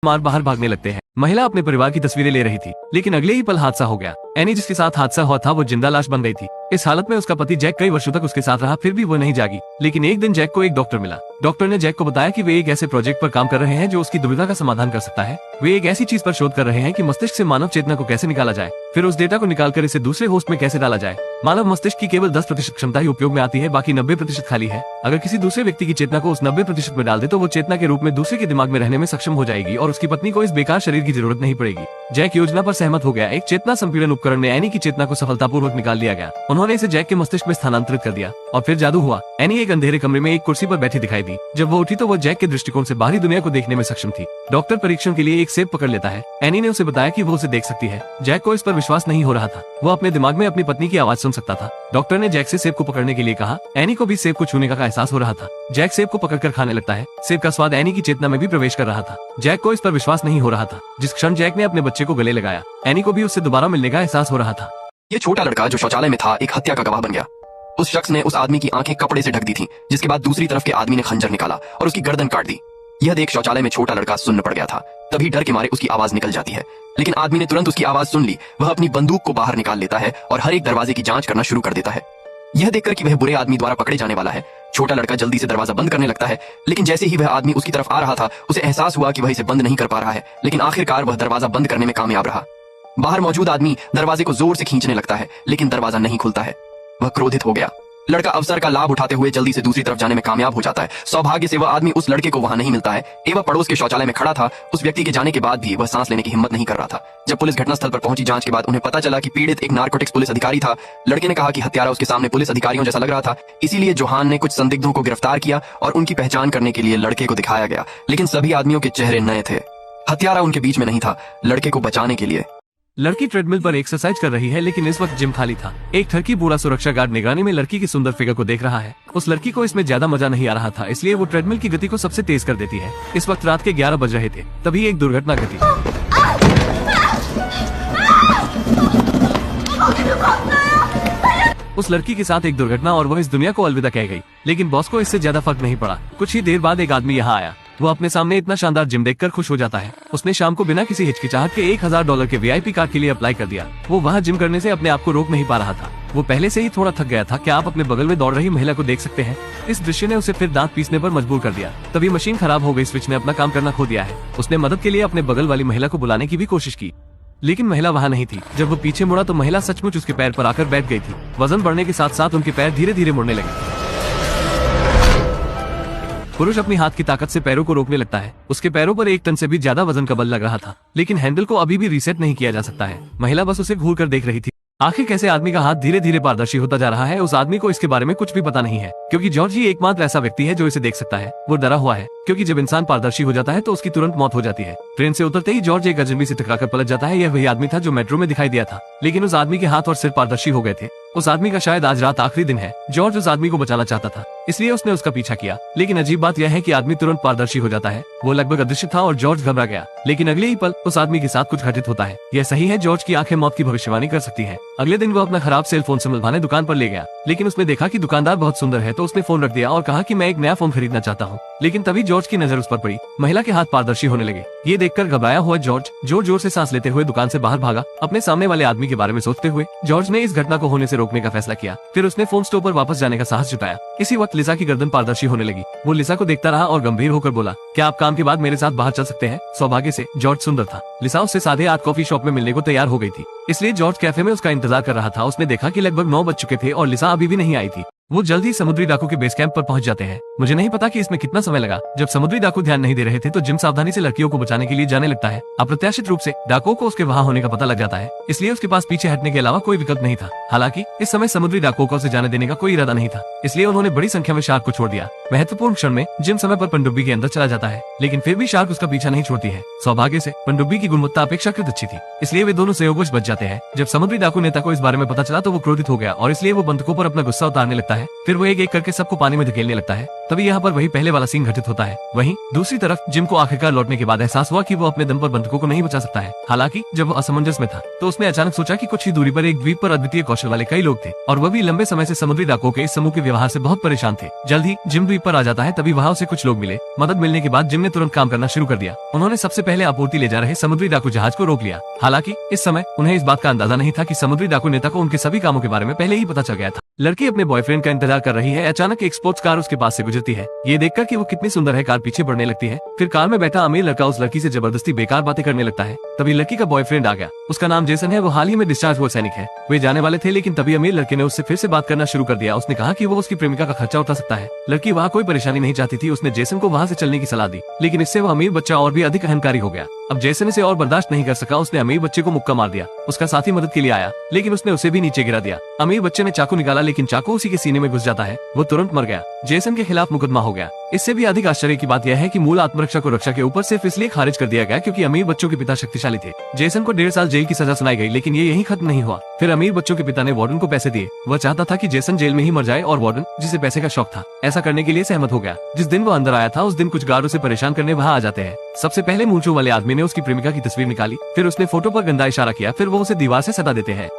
मार बाहर भागने लगते हैं। महिला अपने परिवार की तस्वीरें ले रही थी, लेकिन अगले ही पल हादसा हो गया। एनी जिसके साथ हादसा हुआ था वो जिंदा लाश बन गई थी। इस हालत में उसका पति जैक कई वर्षों तक उसके साथ रहा, फिर भी वो नहीं जागी। लेकिन एक दिन जैक को एक डॉक्टर मिला। डॉक्टर ने जैक को बताया कि वे एक ऐसे प्रोजेक्ट पर काम कर रहे हैं जो उसकी दुविधा का समाधान कर सकता है। वे एक ऐसी चीज पर शोध कर रहे हैं कि मस्तिष्क से मानव चेतना को कैसे निकाला जाए, फिर उस डेटा को निकालकर इसे दूसरे होस्ट में कैसे डाला जाए। मानव मस्तिष्क की केवल 10% क्षमता ही उपयोग में आती है, बाकी 90% खाली है। अगर किसी दूसरे व्यक्ति की चेतना को उस 90% में डाल दे तो वो चेतना के रूप में दूसरे के दिमाग में रहने में सक्षम हो जाएगी और उसकी पत्नी को इस बेकार शरीर की जरूरत नहीं पड़ेगी। जैक योजना पर सहमत हो गया। एक चेतना संपीड़न उपकरण में एनी की चेतना को सफलतापूर्वक निकाल लिया गया। उन्होंने इसे जैक के मस्तिष्क में स्थानांतरित कर दिया और फिर जादू हुआ। एनी एक अंधेरे कमरे में एक कुर्सी पर बैठी दिखाई दी। जब वो उठी तो वो जैक के दृष्टिकोण से बाहरी दुनिया को देखने में सक्षम थी। डॉक्टर परीक्षण के लिए एक सेब पकड़ लेता है। एनी ने उसे बताया कि वो उसे देख सकती है। जैक को इस पर विश्वास नहीं हो रहा था। वो अपने दिमाग में अपनी पत्नी की आवाज सुन सकता था। डॉक्टर ने जैक से सेब को पकड़ने के लिए कहा। एनी को भी सेब को छूने का एहसास हो रहा था। जैक सेब को पकड़कर खाने लगता है। सेब का स्वाद एनी की चेतना में भी प्रवेश कर रहा था। जैक को इस पर विश्वास नहीं हो रहा था। जिस क्षण जैक ने अपने बच्चे को गले लगाया, एनी को भी उससे दोबारा मिलने का एहसास हो रहा था। ये छोटा लड़का जो शौचालय में था एक हत्या का गवाह बन गया। उस शख्स ने उस आदमी की आंखें कपड़े से ढक दी थी, जिसके बाद दूसरी तरफ के आदमी ने खंजर निकाला और उसकी गर्दन काट दी। यह देख शौचालय में छोटा लड़का सुन्न पड़ गया था। तभी डर के मारे उसकी आवाज निकल जाती है, लेकिन आदमी ने तुरंत उसकी आवाज सुन ली। वह अपनी बंदूक को बाहर निकाल लेता है और हर एक दरवाजे की जांच करना शुरू कर देता है। यह देखकर कि वह बुरे आदमी द्वारा पकड़े जाने वाला है, छोटा लड़का जल्दी से दरवाजा बंद करने लगता है। लेकिन जैसे ही वह आदमी उसकी तरफ आ रहा था, उसे एहसास हुआ कि वह इसे बंद नहीं कर पा रहा है। लेकिन आखिरकार वह दरवाजा बंद करने में कामयाब रहा। बाहर मौजूद आदमी दरवाजे को जोर से खींचने लगता है, लेकिन दरवाजा नहीं खुलता है। वह क्रोधित हो गया। लड़का अवसर का लाभ उठाते हुए जल्दी से दूसरी तरफ जाने में कामयाब हो जाता है। सौभाग्य से वह आदमी उस लड़के को वहां नहीं मिलता है। एवा पड़ोस के शौचालय में खड़ा था। उस व्यक्ति के जाने के बाद भी वह सांस लेने की हिम्मत नहीं कर रहा था। जब पुलिस घटनास्थल पर पहुंची, जांच के बाद उन्हें पता चला कि पीड़ित एक नारकोटिक्स पुलिस अधिकारी था। लड़के ने कहा कि हत्यारा उसके सामने पुलिस अधिकारियों जैसा लग रहा था, इसीलिए जोहान ने कुछ संदिग्धों को गिरफ्तार किया और उनकी पहचान करने के लिए लड़के को दिखाया गया। लेकिन सभी आदमियों के चेहरे नए थे। हत्यारा उनके बीच में नहीं था। लड़के को बचाने के लिए लड़की ट्रेडमिल पर एक्सरसाइज कर रही है, लेकिन इस वक्त जिम खाली था। एक ठरकी बूढ़ा सुरक्षा गार्ड निगरानी में लड़की की सुंदर फिगर को देख रहा है। उस लड़की को इसमें ज्यादा मजा नहीं आ रहा था, इसलिए वो ट्रेडमिल की गति को सबसे तेज कर देती है। इस वक्त रात के 11 बज रहे थे, तभी एक दुर्घटना घटी। उस लड़की के साथ एक दुर्घटना और वह इस दुनिया को अलविदा कह गई। लेकिन बॉस को इससे ज्यादा फर्क नहीं पड़ा। कुछ ही देर बाद एक आदमी यहाँ आया। वो अपने सामने इतना शानदार जिम देखकर खुश हो जाता है। उसने शाम को बिना किसी हिचकिचाहट के $1000 के VIP कार्ड के लिए अप्लाई कर दिया। वो वहाँ जिम करने से अपने आप को रोक नहीं पा रहा था। वो पहले से ही थोड़ा थक गया था। क्या आप अपने बगल में दौड़ रही महिला को देख सकते हैं? इस दृश्य ने उसे फिर दांत पीसने पर मजबूर कर दिया। तभी मशीन खराब हो गई। स्विच ने अपना काम करना खो दिया है। उसने मदद के लिए अपने बगल वाली महिला को बुलाने की भी कोशिश की, लेकिन महिला वहाँ नहीं थी। जब वो पीछे मुड़ा तो महिला सचमुच उसके पैर पर आकर बैठ गई थी। वजन बढ़ने के साथ साथ उनके पैर धीरे धीरे मुड़ने लगे। पुरुष अपनी हाथ की ताकत से पैरों को रोकने लगता है। उसके पैरों पर 1 टन से भी ज्यादा वजन का बल लग रहा था, लेकिन हैंडल को अभी भी रीसेट नहीं किया जा सकता है। महिला बस उसे घूर कर देख रही थी। आखिर कैसे आदमी का हाथ धीरे धीरे पारदर्शी होता जा रहा है। उस आदमी को इसके बारे में कुछ भी पता नहीं है, क्योंकि जॉर्ज ही एकमात्र ऐसा व्यक्ति है जो इसे देख सकता है। वो डरा हुआ है, क्योंकि जब इंसान पारदर्शी हो जाता है तो उसकी तुरंत मौत हो जाती है। ट्रेन से उतरते ही जॉर्ज एक अजनबी से टकराकर पलट जाता है। यह वही आदमी था जो मेट्रो में दिखाई दिया था, लेकिन उस आदमी के हाथ और सिर पारदर्शी हो गए थे। उस आदमी का शायद आज रात आखिरी दिन है। जॉर्ज उस आदमी को बचाना चाहता था, इसलिए उसने उसका पीछा किया। लेकिन अजीब बात यह है कि आदमी तुरंत पारदर्शी हो जाता है। वो लगभग अदृश्य था और जॉर्ज घबरा गया। लेकिन अगले ही पल उस आदमी के साथ कुछ घटित होता है। यह सही है, जॉर्ज की आंखें मौत की भविष्यवाणी कर सकती है। अगले दिन वो अपना खराब सेल फोन संभलवाने दुकान पर ले गया, लेकिन उसने देखा कि दुकानदार बहुत सुंदर है, तो उसने फोन रख दिया और कहा कि मैं एक नया फोन खरीदना चाहता हूँ। लेकिन तभी जॉर्ज की नजर उस पर पड़ी। महिला के हाथ पारदर्शी होने लगे। ये देखकर घबराया हुआ जॉर्ज जोर जोर से सांस लेते हुए दुकान से बाहर भागा। अपने सामने वाले आदमी के बारे में सोचते हुए जॉर्ज ने इस घटना को होने से रोकने का फैसला किया। फिर उसने फोन स्टोर पर वापस जाने का साहस जुटाया। इसी वक्त लिसा की गर्दन पारदर्शी होने लगी। वो लिसा को देखता रहा और गंभीर होकर बोला, क्या आप काम के बाद मेरे साथ बाहर चल सकते हैं? सौभाग्य से जॉर्ज सुंदर था। लिसा उससे सादे आध कॉफी शॉप में मिलने को तैयार हो गई थी, इसलिए जॉर्ज कैफे में उसका इंतजार कर रहा था। उसने देखा कि लगभग 9 बज चुके थे और लिसा अभी भी नहीं आई थी। वो जल्द ही समुद्री डाकू के बेस कैंप पर पहुंच जाते हैं। मुझे नहीं पता कि इसमें कितना समय लगा। जब समुद्री डाकू ध्यान नहीं दे रहे थे तो जिम सावधानी से लड़कियों को बचाने के लिए जाने लगता है। अप्रत्याशित रूप से डाकुओं को उसके वहां होने का पता लग जाता है, इसलिए उसके पास पीछे हटने के अलावा कोई विकल्प नहीं था। हालांकि इस समय समुद्री डाकुओं को उसे जाने देने का कोई इरादा नहीं था, इसलिए उन्होंने बड़ी संख्या में शार्क को छोड़ दिया। महत्वपूर्ण क्षण में जिम समय पर पनडुब्बी के अंदर चला जाता है, लेकिन फिर भी शार्क उसका पीछा नहीं छोड़ती है। सौभाग्य से पनडुब्बी की गुणवत्ता अपेक्षाकृत अच्छी थी, इसलिए वे दोनों संयोगवश बच जाते हैं। जब समुद्री डाकू नेता को इस बारे में पता चला तो वो क्रोधित हो गया और इसलिए वो बंधकों पर अपना गुस्सा उतारने लगता है। फिर वो एक एक करके सबको पानी में धकेलने लगता है। तभी यहाँ पर वही पहले वाला सीन घटित होता है। वहीं दूसरी तरफ जिम को आखिरकार लौटने के बाद एहसास हुआ कि वो अपने दम पर बंधकों को नहीं बचा सकता है। हालांकि जब वो असमंजस में था तो उसने अचानक सोचा कि कुछ ही दूरी पर एक द्वीप पर अद्वितीय कौशल वाले कई लोग थे और वह भी लंबे समय से समुद्री डाकुओं के इस समूह के व्यवहार से बहुत परेशान थे। जल्द ही जिम द्वीप पर आ जाता है। तभी वहाँ उसे कुछ लोग मिले। मदद मिलने के बाद जिम ने तुरंत काम करना शुरू कर दिया। उन्होंने सबसे पहले आपूर्ति ले जा रहे समुद्री डाकू जहाज को रोक लिया। हालांकि इस समय उन्हें इस बात का अंदाजा नहीं था कि समुद्री डाकू नेता को उनके सभी कामों के बारे में पहले ही पता चल गया था। लड़की अपने बॉयफ्रेंड का इंतजार कर रही है। अचानक एक स्पोर्ट्स कार उसके पास से गुजरती है। ये देखकर कि वो कितनी सुंदर है, कार पीछे बढ़ने लगती है। फिर कार में बैठा अमीर लड़का उस लड़की से जबरदस्ती बेकार बातें करने लगता है। तभी लड़की का बॉयफ्रेंड आ गया। उसका नाम जेसन है। वो हाल ही में डिस्चार्ज हुआ सैनिक है। वे जाने वाले थे, लेकिन तभी अमीर लड़के ने उससे फिर से बात करना शुरू कर दिया। उसने कहा कि वो उसकी प्रेमिका का खर्चा उठा सकता है। लड़की वहाँ कोई परेशानी नहीं चाहती थी। उसने जेसन को वहाँ से चलने की सलाह दी, लेकिन इससे वो अमीर बच्चा और भी अधिक अहंकारी हो गया। अब जेसन इसे और बर्दाश्त नहीं कर सका। उसने अमीर बच्चे को मुक्का मार दिया। उसका साथी मदद के लिए आया, लेकिन उसने उसे भी नीचे गिरा दिया। अमीर बच्चे ने चाकू निकाला, लेकिन चाकू उसी के सीने में घुस जाता है। वो तुरंत मर गया। जेसन के खिलाफ मुकदमा हो गया। इससे भी अधिक आश्चर्य की बात यह है कि मूल आत्मरक्षा को रक्षा के ऊपर सिर्फ इसलिए खारिज कर दिया गया क्योंकि अमीर बच्चों के पिता शक्तिशाली थे। जेसन को 1.5 साल जेल की सजा सुनाई गई, लेकिन ये यहीं खत्म नहीं हुआ। फिर अमीर बच्चों के पिता ने वार्डन को पैसे दिए। वह चाहता था कि जेसन जेल में ही मर जाए और वार्डन, जिसे पैसे का शौक था, ऐसा करने के लिए सहमत हो गया। जिस दिन वो अंदर आया था उस दिन कुछ गार्ड उसे परेशान करने वहाँ आ जाते हैं। सबसे पहले मूंछों वाले आदमी ने उसकी प्रेमिका की तस्वीर निकाली। फिर उसने फोटो पर गंदा इशारा किया। फिर वो उसे दीवार से सटा देते हैं।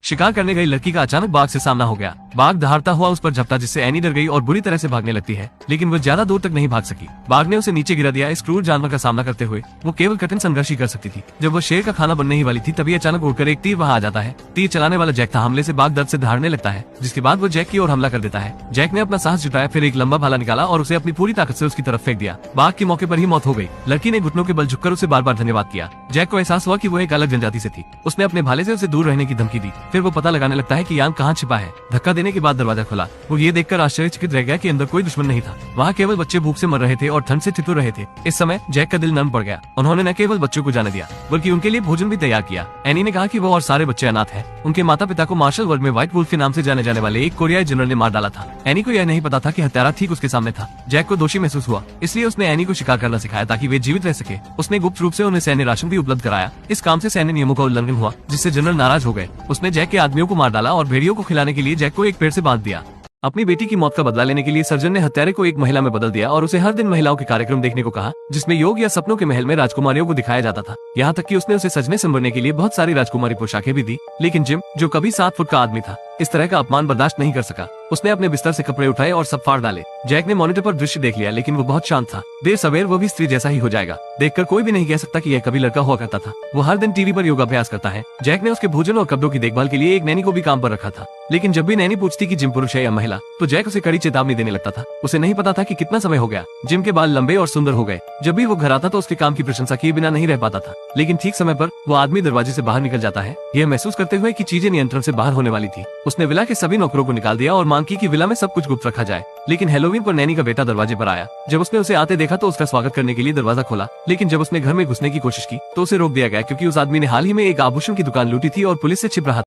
शिकार करने गई लड़की का अचानक बाघ से सामना हो गया। बाघ दहाड़ता हुआ उस पर झपटा, जिससे एनी डर गई और बुरी तरह से भागने लगती है, लेकिन वो ज्यादा दूर तक नहीं भाग सकी। बाघ ने उसे नीचे गिरा दिया। इस क्रूर जानवर का सामना करते हुए वो केवल कठिन संघर्ष ही कर सकती थी। जब वो शेर का खाना बनने ही वाली थी तभी अचानक उड़कर एक तीर वहां आ जाता है। तीर चलाने वाला जैक था। हमले से बाघ दर्द से दहाड़ने लगता है, जिसके बाद वो जैक की ओर हमला कर देता है। जैक ने अपना साहस जुटाया, फिर एक लंबा भाला निकाला और उसे अपनी पूरी ताकत से उसकी तरफ फेंक दिया। बाघ की मौके पर ही मौत हो गई। लड़की ने घुटनों के बल झुककर उसे बार बार धन्यवाद किया। जैक को एहसास हुआ कि वो एक अलग जनजाति से थी। उसने अपने भाले से उसे दूर रहने की धमकी दी। फिर वो पता लगाने लगता है कि यान कहाँ छिपा है। धक्का देने देने के बाद दरवाजा खुला। वो ये देखकर आश्चर्यचकित रह गया कि अंदर कोई दुश्मन नहीं था। वहाँ केवल बच्चे भूख से मर रहे थे और ठंड से ठिठुर रहे थे। इस समय जैक का दिल नर्म पड़ गया। उन्होंने न केवल बच्चों को जाने दिया बल्कि उनके लिए भोजन भी तैयार किया। एनी ने कहा कि वो और सारे बच्चे अनाथ हैं। उनके माता पिता को मार्शल वर्ग में व्हाइट वुल्फ के नाम से जाने जाने वाले एक कोरियाई जनरल ने मार डाला था। एनी को यह नहीं पता था कि हत्यारा ठीक उसके सामने था। जैक को दोषी महसूस हुआ, इसलिए उसने एनी को शिकार करना सिखाया ताकि वे जीवित रह सके। उसने गुप्त रूप से उन्हें सैन्य राशन भी उपलब्ध कराया। इस काम से सैन्य नियमों का उल्लंघन हुआ, जिससे जनरल नाराज हो गए। उसने जैक के आदमियों को मार डाला और भेड़ियों को खिलाने के लिए जैक को एक पेड़ से बांध दिया। अपनी बेटी की मौत का बदला लेने के लिए सर्जन ने हत्यारे को एक महिला में बदल दिया और उसे हर दिन महिलाओं के कार्यक्रम देखने को कहा, जिसमें योग या सपनों के महल में राजकुमारियों को दिखाया जाता था। यहाँ तक कि उसने उसे सजने संवरने के लिए बहुत सारी राजकुमारी पोशाकें भी दी। लेकिन जिम, जो कभी 7 फुट का आदमी था, इस तरह का अपमान बर्दाश्त नहीं कर सका। उसने अपने बिस्तर से कपड़े उठाए और सब फाड़ डाले। जैक ने मॉनिटर पर दृश्य देख लिया, लेकिन वो बहुत शांत था। देर सवेर वो भी स्त्री जैसा ही हो जाएगा। देखकर कोई भी नहीं कह सकता कि यह कभी लड़का हुआ करता था। वो हर दिन टीवी पर योगाभ्यास करता है। जैक ने उसके भोजन और कपड़ों की देखभाल के लिए एक नैनी को भी काम पर रखा था। लेकिन जब भी नैनी पूछती कि जिम पुरुष है या महिला, तो जैक उसे कड़ी चेतावनी देने लगता था। उसे नहीं पता था कि कितना समय हो गया। जिम के बाल लंबे और सुंदर हो गए। जब भी वो घर आता तो उसके काम की प्रशंसा किए बिना नहीं रह पाता था। लेकिन ठीक समय पर वो आदमी दरवाजे से बाहर निकल जाता है, यह महसूस करते हुए कि चीजें नियंत्रण से बाहर होने वाली थी। उसने विला के सभी नौकरों को निकाल दिया और मांग की कि विला में सब कुछ गुप्त रखा जाए। लेकिन हेलोवीन पर नैनी का बेटा दरवाजे पर आया। जब उसने उसे आते देखा तो उसका स्वागत करने के लिए दरवाजा खोला। लेकिन जब उसने घर में घुसने की कोशिश की तो उसे रोक दिया गया, क्योंकि उस आदमी ने हाल ही में एक आभूषण की दुकान लूटी थी और पुलिस से छिप रहा था।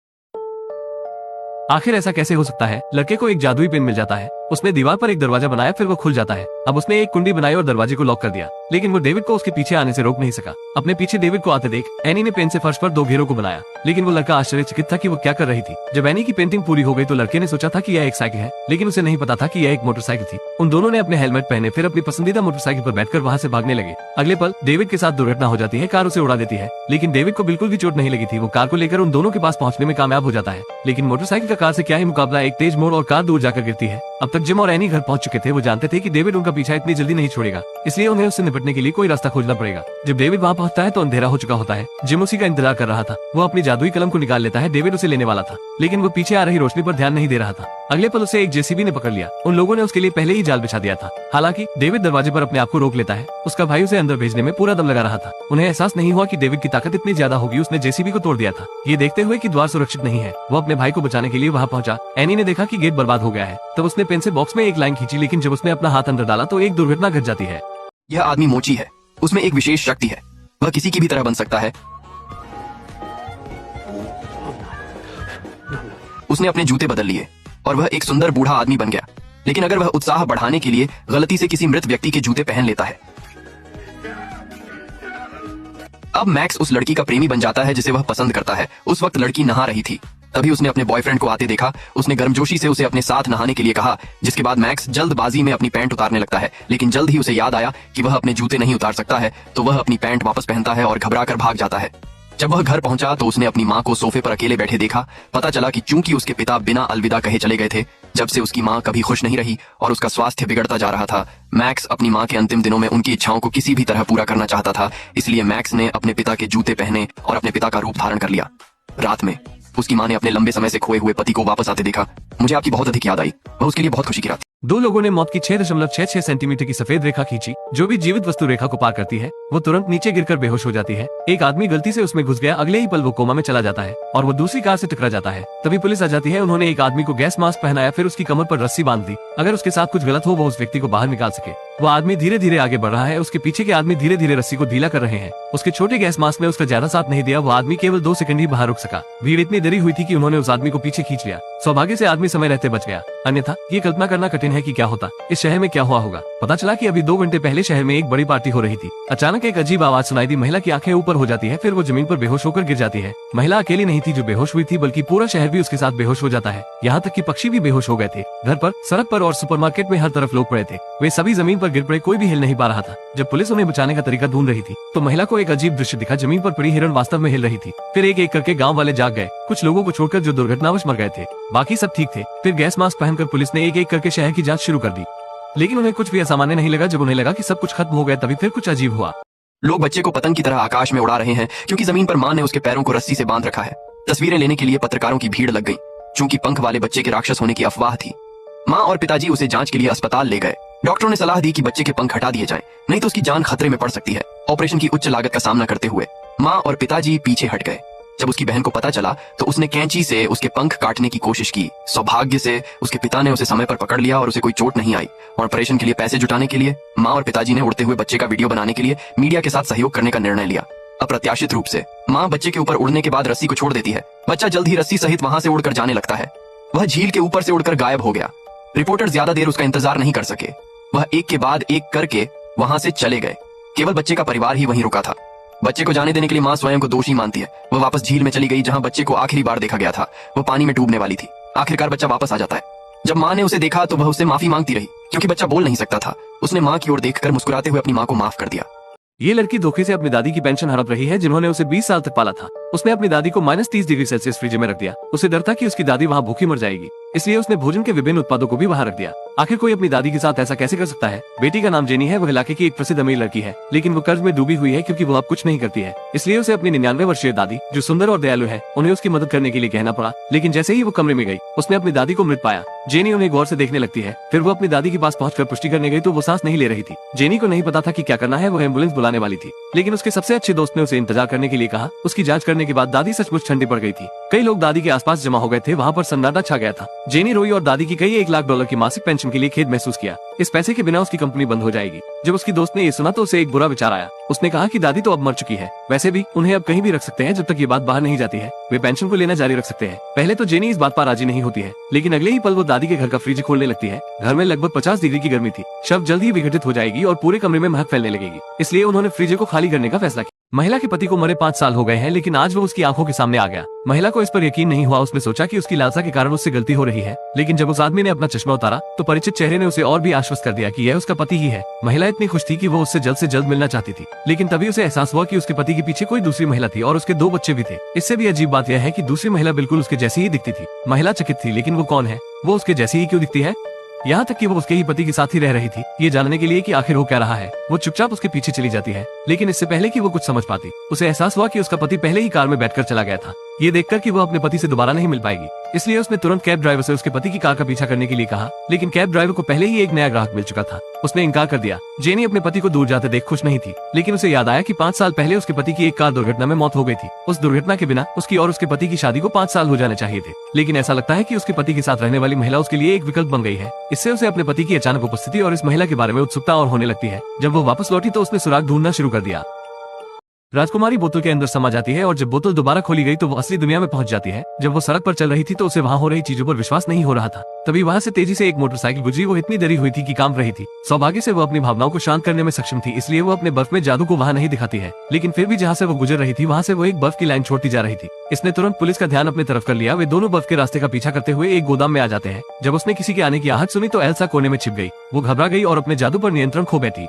आखिर ऐसा कैसे हो सकता है? लड़के को एक जादुई पेन मिल जाता है। उसने दीवार पर एक दरवाजा बनाया, फिर वो खुल जाता है। अब उसने एक कुंडी बनाई और दरवाजे को लॉक कर दिया। लेकिन वो डेविड को उसके पीछे आने से रोक नहीं सका। अपने पीछे डेविड को आते देख एनी ने पेन से फर्श पर 2 घेरों को बनाया। लेकिन वो लड़का आश्चर्यचकित था कि वो क्या कर रही थी। जब एनी की पेंटिंग पूरी हो गई तो लड़के ने सोचा था कि यह एक साइकिल है, लेकिन उसे नहीं पता था कि यह एक मोटरसाइकिल थी। उन दोनों ने अपने हेलमेट पहने, फिर अपनी पसंदीदा मोटरसाइकिल पर बैठकर वहाँ से भागने लगे। अगले पल डेविड के साथ दुर्घटना हो जाती है। कार उसे उड़ा देती है, लेकिन डेविड को बिल्कुल भी चोट नहीं लगी थी। वो कार को लेकर उन दोनों के पास पहुंचने में कामयाब हो जाता है। लेकिन मोटरसाइकिल का कार से क्या ही मुकाबला। एक तेज मोड़ और कार दूर जाकर गिरती है। अब तक जिम और एनी घर पहुंच चुके थे। वो जानते थे कि डेविड उनका पीछा इतनी जल्दी नहीं छोड़ेगा, इसलिए उन्हें उससे निपटने के लिए कोई रास्ता खोजना पड़ेगा। जब डेविड वहाँ पहुंचता है तो अंधेरा हो चुका होता है। जिम उसी का इंतजार कर रहा था। वो अपनी जादुई कलम को निकाल लेता है। डेविड उसे लेने वाला था, लेकिन वो पीछे आ रही रोशनी पर ध्यान नहीं दे रहा था। अगले पल उसे एक जेसीबी ने पकड़ लिया। उन लोगों ने उसके लिए पहले ही जाल बिछा दिया था। हालांकि डेविड दरवाजे पर अपने आप को रोक लेता है। उसका भाई उसे अंदर भेजने में पूरा दम लगा रहा था। उन्हें एहसास नहीं हुआ कि डेविड की ताकत इतनी ज्यादा होगी। उसने जेसीबी को तोड़ दिया था। ये देखते हुए कि द्वार सुरक्षित नहीं है, वो अपने भाई को बचाने के लिए वहाँ पहुंचा। एनी ने देखा कि गेट बर्बाद हो गया है। तब उसने पेन से बॉक्स में एक लाइन खींची, लेकिन जब उसने अपना हाथ अंदर डाला तो एक दुर्घटना घट जाती है। यह आदमी मोची है। उसमें एक विशेष शक्ति है। वह किसी की भी तरह बन सकता है। उसने अपने जूते बदल लिए और वह एक सुंदर बूढ़ा आदमी बन गया। लेकिन अगर वह उत्साह बढ़ाने के लिए गलती से किसी मृत व्यक्ति के जूते पहन लेता है। अब मैक्स उस लड़की का प्रेमी बन जाता है जिसे वह पसंद करता है। उस वक्त लड़की नहा रही थी। तभी उसने अपने बॉयफ्रेंड को आते देखा। उसने गर्मजोशी से उसे अपने साथ नहाने के लिए कहा, जिसके बाद मैक्स जल्दबाजी में अपनी पैंट उतारने लगता है। लेकिन जल्द ही उसे याद आया कि वह अपने जूते नहीं उतार सकता है, तो वह अपनी पैंट वापस पहनता है और घबरा कर भाग जाता है। जब वह घर पहुंचा तो उसने अपनी माँ को सोफे पर अकेले बैठे देखा। पता चला कि चूंकि उसके पिता बिना अलविदा कहे चले गए थे, जब से उसकी माँ कभी खुश नहीं रही और उसका स्वास्थ्य बिगड़ता जा रहा था। मैक्स अपनी माँ के अंतिम दिनों में उनकी इच्छाओं को किसी भी तरह पूरा करना चाहता था। इसलिए मैक्स ने अपने पिता के जूते पहने और अपने पिता का रूप धारण कर लिया। रात में उसकी माँ ने अपने लंबे समय से खोए हुए पति को वापस आते देखा। मुझे आपकी बहुत अधिक याद आई। वह उसके लिए बहुत खुशी की रात थी। 2 लोगों ने मौत की 6.66 सेंटीमीटर की सफेद रेखा खींची। जो भी जीवित वस्तु रेखा को पार करती है वो तुरंत नीचे गिरकर बेहोश हो जाती है। एक आदमी गलती से उसमें घुस गया। अगले ही पल वो कोमा में चला जाता है और वो दूसरी कार से टकरा जाता है। तभी पुलिस आ जाती है। उन्होंने एक आदमी को गैस मास्क पहनाया, फिर उसकी कमर पर रस्सी बांध दी। अगर उसके साथ कुछ गलत हो वो उस व्यक्ति को बाहर निकाल सके। वो आदमी धीरे धीरे आगे बढ़ रहा है। उसके पीछे के आदमी धीरे धीरे रस्सी को ढीला कर रहे हैं। उसके छोटे गैस मास्क ने उसका ज्यादा साथ नहीं दिया। वो आदमी केवल 2 सेकंड ही बाहर रुक सका। भीड़ इतनी डरी हुई थी कि उन्होंने उस आदमी को पीछे खींच लिया। सौभाग्य से आदमी समय रहते बच गया, अन्यथा ये कल्पना करना कठिन है कि क्या होता। इस शहर में क्या हुआ होगा। पता चला कि अभी 2 घंटे पहले शहर में एक बड़ी पार्टी हो रही थी। अचानक एक अजीब आवाज सुनाई दी। महिला की आंखें ऊपर हो जाती है, फिर वो जमीन पर बेहोश होकर गिर जाती है। महिला अकेली नहीं थी जो बेहोश हुई थी, बल्कि पूरा शहर भी उसके साथ बेहोश हो जाता है। यहाँ तक कि पक्षी भी बेहोश हो गए थे। घर पर, सड़क पर और सुपरमार्केट में हर तरफ लोग पड़े थे। वे सभी जमीन पर गिर पड़े। कोई भी हिल नहीं पा रहा था। जब पुलिस उन्हें बचाने का तरीका ढूंढ रही थी तो महिला को एक अजीब दृश्य दिखा। जमीन पर पड़ी हिरण वास्तव में हिल रही थी। फिर एक एक करके गाँव वाले जाग गए, कुछ लोगों को छोड़कर जो दुर्घटनावश मर गए थे। बाकी सब ठीक थे। फिर गैस मास्क पहनकर पुलिस ने एक एक करके शहर की जांच शुरू कर दी। लेकिन उन्हें कुछ भी असामान्य नहीं लगा। जब उन्हें लगा कि सब कुछ खत्म हो गया, तभी फिर कुछ अजीब हुआ। लोग बच्चे को पतंग की तरह आकाश में उड़ा रहे हैं, क्योंकि जमीन पर मां ने उसके पैरों को रस्सी से बांध रखा है। तस्वीरें लेने के लिए पत्रकारों की भीड़ लग गई, चूंकि पंख वाले बच्चे के राक्षस होने की अफवाह थी। माँ और पिताजी उसे जांच के लिए अस्पताल ले गए। डॉक्टरों ने सलाह दी कि बच्चे के पंख हटा दिए जाएं, नहीं तो उसकी जान खतरे में पड़ सकती है। ऑपरेशन की उच्च लागत का सामना करते हुए माँ और पिताजी पीछे हट गए। जब उसकी बहन को पता चला तो उसने कैंची से उसके पंख काटने की कोशिश की। सौभाग्य से उसके पिता ने उसे समय पर पकड़ लिया और उसे कोई चोट नहीं आई। और ऑपरेशन के लिए पैसे जुटाने के लिए माँ और पिताजी ने उड़ते हुए बच्चे का वीडियो बनाने के लिए मीडिया के साथ सहयोग करने का निर्णय लिया। अप्रत्याशित रूप से माँ बच्चे के ऊपर उड़ने के बाद रस्सी को छोड़ देती है। बच्चा जल्द ही रस्सी सहित वहां से उड़कर जाने लगता है। वह झील के ऊपर से उड़कर गायब हो गया। रिपोर्टर ज्यादा देर उसका इंतजार नहीं कर सके। वह एक के बाद एक करके वहां से चले गए। केवल बच्चे का परिवार ही वहीं रुका था। बच्चे को जाने देने के लिए माँ स्वयं को दोषी मानती है। वह वापस झील में चली गई जहाँ बच्चे को आखिरी बार देखा गया था। वह पानी में डूबने वाली थी। आखिरकार बच्चा वापस आ जाता है। जब माँ ने उसे देखा तो वह उससे माफी मांगती रही क्योंकि बच्चा बोल नहीं सकता था। उसने माँ की ओर देखकर मुस्कुराते हुए अपनी माँ को माफ कर दिया। ये लड़की धोखे से अपनी दादी की पेंशन हड़प रही है जिन्होंने उसे 20 साल तक पाला था। उसने अपनी दादी को -30 डिग्री सेल्सियस फ्रिज में रख दिया। उसे डर था कि उसकी दादी वहाँ भूखी मर जाएगी, इसलिए उसने भोजन के विभिन्न उत्पादों को भी वहाँ रख दिया। आखिर कोई अपनी दादी के साथ ऐसा कैसे कर सकता है। बेटी का नाम जेनी है। वह इलाके की एक प्रसिद्ध अमीर लड़की है, लेकिन वो कर्ज में डूबी हुई है क्योंकि वो अब कुछ नहीं करती है। इसलिए उसे अपनी 99 वर्षीय दादी, जो सुंदर और दयालु है, उन्हें उसकी मदद करने के लिए कहना पड़ा। लेकिन जैसे ही वो कमरे में गई, उसने अपनी दादी को मृत पाया। जेनी उन्हें गौर से देखने लगती है। फिर वो अपनी दादी के पास पहुंचकर पुष्टि करने गई तो वो सांस नहीं ले रही थी। जेनी को नहीं पता था कि क्या करना है। वो एम्बुलेंस बुलाने वाली थी, लेकिन उसके सबसे अच्छे दोस्त ने उसे इंतजार करने के लिए कहा। उसकी जांच करने के बाद दादी सचमुच ठंडी पड़ गई थी। कई लोग दादी के आसपास जमा हो गए थे। वहाँ पर सन्नाटा छा गया था। जेनी रोई और दादी की कई $1 लाख की मासिक पेंशन के लिए खेद महसूस किया। इस पैसे के बिना उसकी कंपनी बंद हो जाएगी। जब उसकी दोस्त ने ये सुना तो उसे एक बुरा विचार आया। उसने कहा कि दादी तो अब मर चुकी है, वैसे भी उन्हें अब कहीं भी रख सकते हैं जब तक ये बात बाहर नहीं जाती है। वे पेंशन को लेना जारी रख सकते हैं। पहले तो जेनी इस बात पर राजी नहीं होती है, लेकिन अगले ही पल वो दादी के घर का फ्रिज खोलने लगती है। घर में लगभग 50 डिग्री की गर्मी थी। शव जल्द ही विघटित हो जाएगी और पूरे कमरे में महक फैलने लगेगी। इसलिए उन्होंने फ्रिज को खाली करने का फैसला किया। महिला के पति को मरे 5 साल हो गए हैं, लेकिन आज वो उसकी आंखों के सामने आ गया। महिला को इस पर यकीन नहीं हुआ। उसने सोचा कि उसकी लालसा के कारण उससे गलती हो रही है, लेकिन जब उस आदमी ने अपना चश्मा उतारा तो परिचित चेहरे ने उसे और भी आश्वस्त कर दिया कि यह उसका पति ही है। महिला इतनी खुश थी कि वो उससे जल्द मिलना चाहती थी, लेकिन तभी उसे एहसास हुआ कि उसके पति के पीछे कोई दूसरी महिला थी और उसके 2 बच्चे भी थे। इससे भी अजीब बात यह है कि दूसरी महिला बिल्कुल उसके जैसी ही दिखती थी। महिला चकित थी, लेकिन वो कौन है? वो उसके जैसी ही क्यों दिखती है? यहाँ तक कि वो उसके ही पति के साथ ही रह रही थी, ये जानने के लिए कि आखिर हो क्या रहा है। वो चुपचाप उसके पीछे चली जाती है, लेकिन इससे पहले कि वो कुछ समझ पाती, उसे एहसास हुआ कि उसका पति पहले ही कार में बैठकर चला गया था। ये देखकर कि वो अपने पति से दोबारा नहीं मिल पाएगी, इसलिए उसने तुरंत कैब ड्राइवर से उसके पति की कार का पीछा करने के लिए कहा, लेकिन कैब ड्राइवर को पहले ही एक नया ग्राहक मिल चुका था। उसने इनकार कर दिया। जेनी अपने पति को दूर जाते देख खुश नहीं थी, लेकिन उसे याद आया कि 5 साल पहले उसके पति की एक कार दुर्घटना में मौत हो गई थी। उस दुर्घटना के बिना उसकी और उसके पति की शादी को 5 साल हो जाने चाहिए थे, लेकिन ऐसा लगता है कि उसके पति के साथ रहने वाली महिला उसके लिए एक विकल्प बन गई है। इससे उसे अपने पति की अचानक उपस्थिति और इस महिला के बारे में उत्सुकता और होने लगती है। जब वो वापस लौटी तो उसने सुराग ढूंढना शुरू कर दिया। राजकुमारी बोतल के अंदर समा जाती है और जब बोतल दोबारा खोली गई तो वो असली दुनिया में पहुंच जाती है। जब वो सड़क पर चल रही थी तो उसे वहाँ हो रही चीजों पर विश्वास नहीं हो रहा था। तभी वहाँ से तेजी से एक मोटरसाइकिल गुजरी। वो इतनी डरी हुई थी कि कांप रही थी। सौभाग्य से वो अपनी भावनाओं को शांत करने में सक्षम थी, इसलिए वो अपने बर्फ में जादू को वहाँ नहीं दिखाती है। लेकिन फिर भी जहाँ से वो गुजर रही थी वहाँ से वो एक बर्फ की लाइन छोड़ती जा रही थी। इसने तुरंत पुलिस का ध्यान अपनी तरफ कर लिया। वे दोनों बर्फ के रास्ते का पीछा करते हुए एक गोदाम में आ जाते हैं। जब उसने किसी के आने की आहट सुनी तो एल्सा कोने में छिप गई। वो घबरा गई और अपने जादू पर नियंत्रण खो बैठी।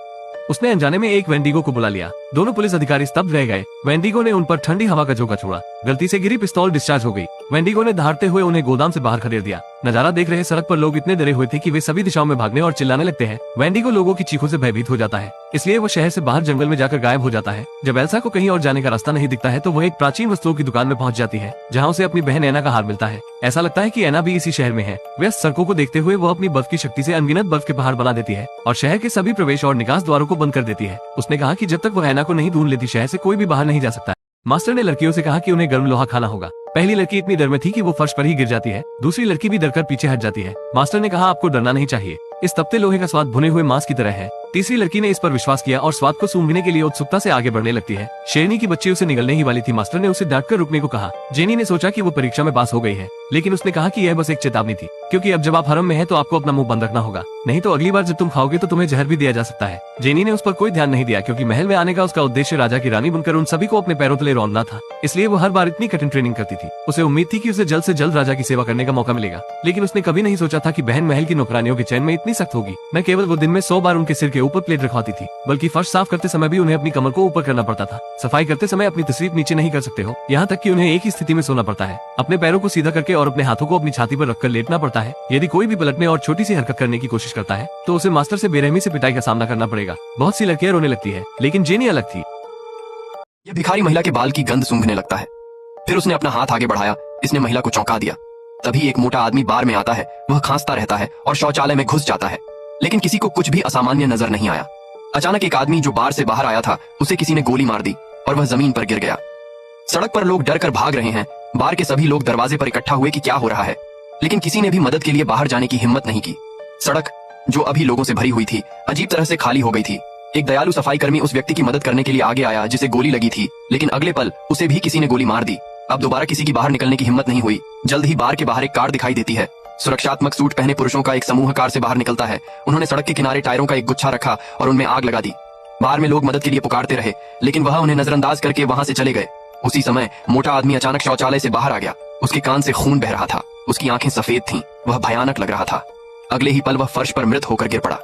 उसने अनजाने में एक वेंडिगो को बुला लिया। दोनों पुलिस अधिकारी स्तब्ध रह गए। वेंडिगो ने उन पर ठंडी हवा का झोंका छोड़ा। गलती से गिरी पिस्तौल डिस्चार्ज हो गई। वेंडिगो ने दहाड़ते हुए उन्हें गोदाम से बाहर खदेड़ दिया। नजारा देख रहे सड़क पर लोग इतने डरे हुए थे कि वे सभी दिशाओं में भागने और चिल्लाने लगते हैं। वेंडिगो लोगों की चीखों से भयभीत हो जाता है, इसलिए वो शहर से बाहर जंगल में जाकर गायब हो जाता है। जब एल्सा को कहीं और जाने का रास्ता नहीं दिखता है तो वह एक प्राचीन वस्तुओं की दुकान में पहुंच जाती है, जहाँ उसे अपनी बहन एना का हार मिलता है। ऐसा लगता है कि एना भी इसी शहर में है। व्यस्त सड़कों को देखते हुए वो अपनी बर्फ की शक्ति से अनगिनत बर्फ के पहाड़ बना देती है और शहर के सभी प्रवेश और निकास द्वारों को बंद कर देती है। उसने कहा कि जब तक वो एना को नहीं ढूंढ लेती शहर से कोई भी बाहर नहीं जा सकता। मास्टर ने लड़कियों से कहा कि उन्हें गर्म लोहा खाना होगा। पहली लड़की इतनी डर में थी कि वो फर्श पर ही गिर जाती है। दूसरी लड़की भी डरकर पीछे हट जाती है। मास्टर ने कहा, आपको डरना नहीं चाहिए, इस तपते लोहे का स्वाद भुने हुए मांस की तरह है। तीसरी लड़की ने इस पर विश्वास किया और स्वाद को सूंघने के लिए उत्सुकता से आगे बढ़ने लगती है। शेरनी की बच्ची उसे निगलने ही वाली थी। मास्टर ने उसे डांटकर रुकने को कहा। जेनी ने सोचा कि वो परीक्षा में पास हो गई है, लेकिन उसने कहा कि यह बस एक चेतावनी थी, क्योंकि अब जब आप हरम में हैं तो आपको अपना मुंह बंद रखना होगा, नहीं तो अगली बार जब तुम खाओगे तो तुम्हें जहर भी दिया जा सकता है। जेनी ने उस पर कोई ध्यान नहीं दिया, क्योंकि महल में आने का उसका उद्देश्य राजा की रानी बनकर उन सभी को अपने पैरों तले रौंदना था। इसलिए वो हर बार इतनी कठिन ट्रेनिंग करती थी। उसे उम्मीद थी कि उसे जल्द से जल्द राजा की सेवा करने का मौका मिलेगा, लेकिन उसने कभी नहीं सोचा था कि बहन महल की नौकरानियों के चैन में इतनी सख्त होगी। न केवल वो दिन में 100 बार उनके सिर के ऊपर प्लेट रखवाती थी, बल्कि फर्श साफ करते समय भी उन्हें अपनी कमर को ऊपर करना पड़ता था। सफाई करते समय अपनी तस्वीर नीचे नहीं कर सकते हो, यहाँ तक कि उन्हें एक ही स्थिति में सोना पड़ता है। अपने पैरों को सीधा करके और अपने हाथों को अपनी छाती पर रखकर लेटना पड़ता है। यदि कोई भी पलटने और छोटी सी हरकत करने की कोशिश करता है तो उसे मास्टर से बेरहमी से पिटाई का सामना करना पड़ेगा। बहुत सी लड़कियां रोने लगती है, लेकिन जेनी अलग थी। यह भिखारी महिला के बाल की गंध सूंघने लगता है। फिर उसने अपना हाथ आगे बढ़ाया। इसने महिला को चौंका दिया। तभी एक मोटा आदमी बार में आता है। वह खांसता रहता है और शौचालय में घुस जाता है, लेकिन किसी को कुछ भी असामान्य नजर नहीं आया। अचानक एक आदमी जो बार से बाहर आया था उसे किसी ने गोली मार दी और वह जमीन पर गिर गया। सड़क पर लोग डर कर भाग रहे हैं। बार के सभी लोग दरवाजे पर इकट्ठा हुए कि क्या हो रहा है, लेकिन किसी ने भी मदद के लिए बाहर जाने की हिम्मत नहीं की। सड़क जो अभी लोगों से भरी हुई थी अजीब तरह से खाली हो गई थी। एक दयालु सफाई कर्मी उस व्यक्ति की मदद करने के लिए आगे आया जिसे गोली लगी थी, लेकिन अगले पल उसे भी किसी ने गोली मार दी। अब दोबारा किसी की बाहर निकलने की हिम्मत नहीं हुई। जल्द ही बार के बाहर एक कार दिखाई देती है। सुरक्षात्मक सूट पहने पुरुषों का एक समूह कार से बाहर निकलता है। उन्होंने सड़क के किनारे टायरों का एक गुच्छा रखा और उनमें आग लगा दी। बाहर में लोग मदद के लिए पुकारते रहे, लेकिन वह उन्हें नजरअंदाज करके वहां से चले गए। उसी समय मोटा आदमी अचानक शौचालय से बाहर आ गया। उसके कान से खून बह रहा था, उसकी आंखें सफेद थीं, वह भयानक लग रहा था। अगले ही पल वह फर्श पर मृत होकर गिर पड़ा।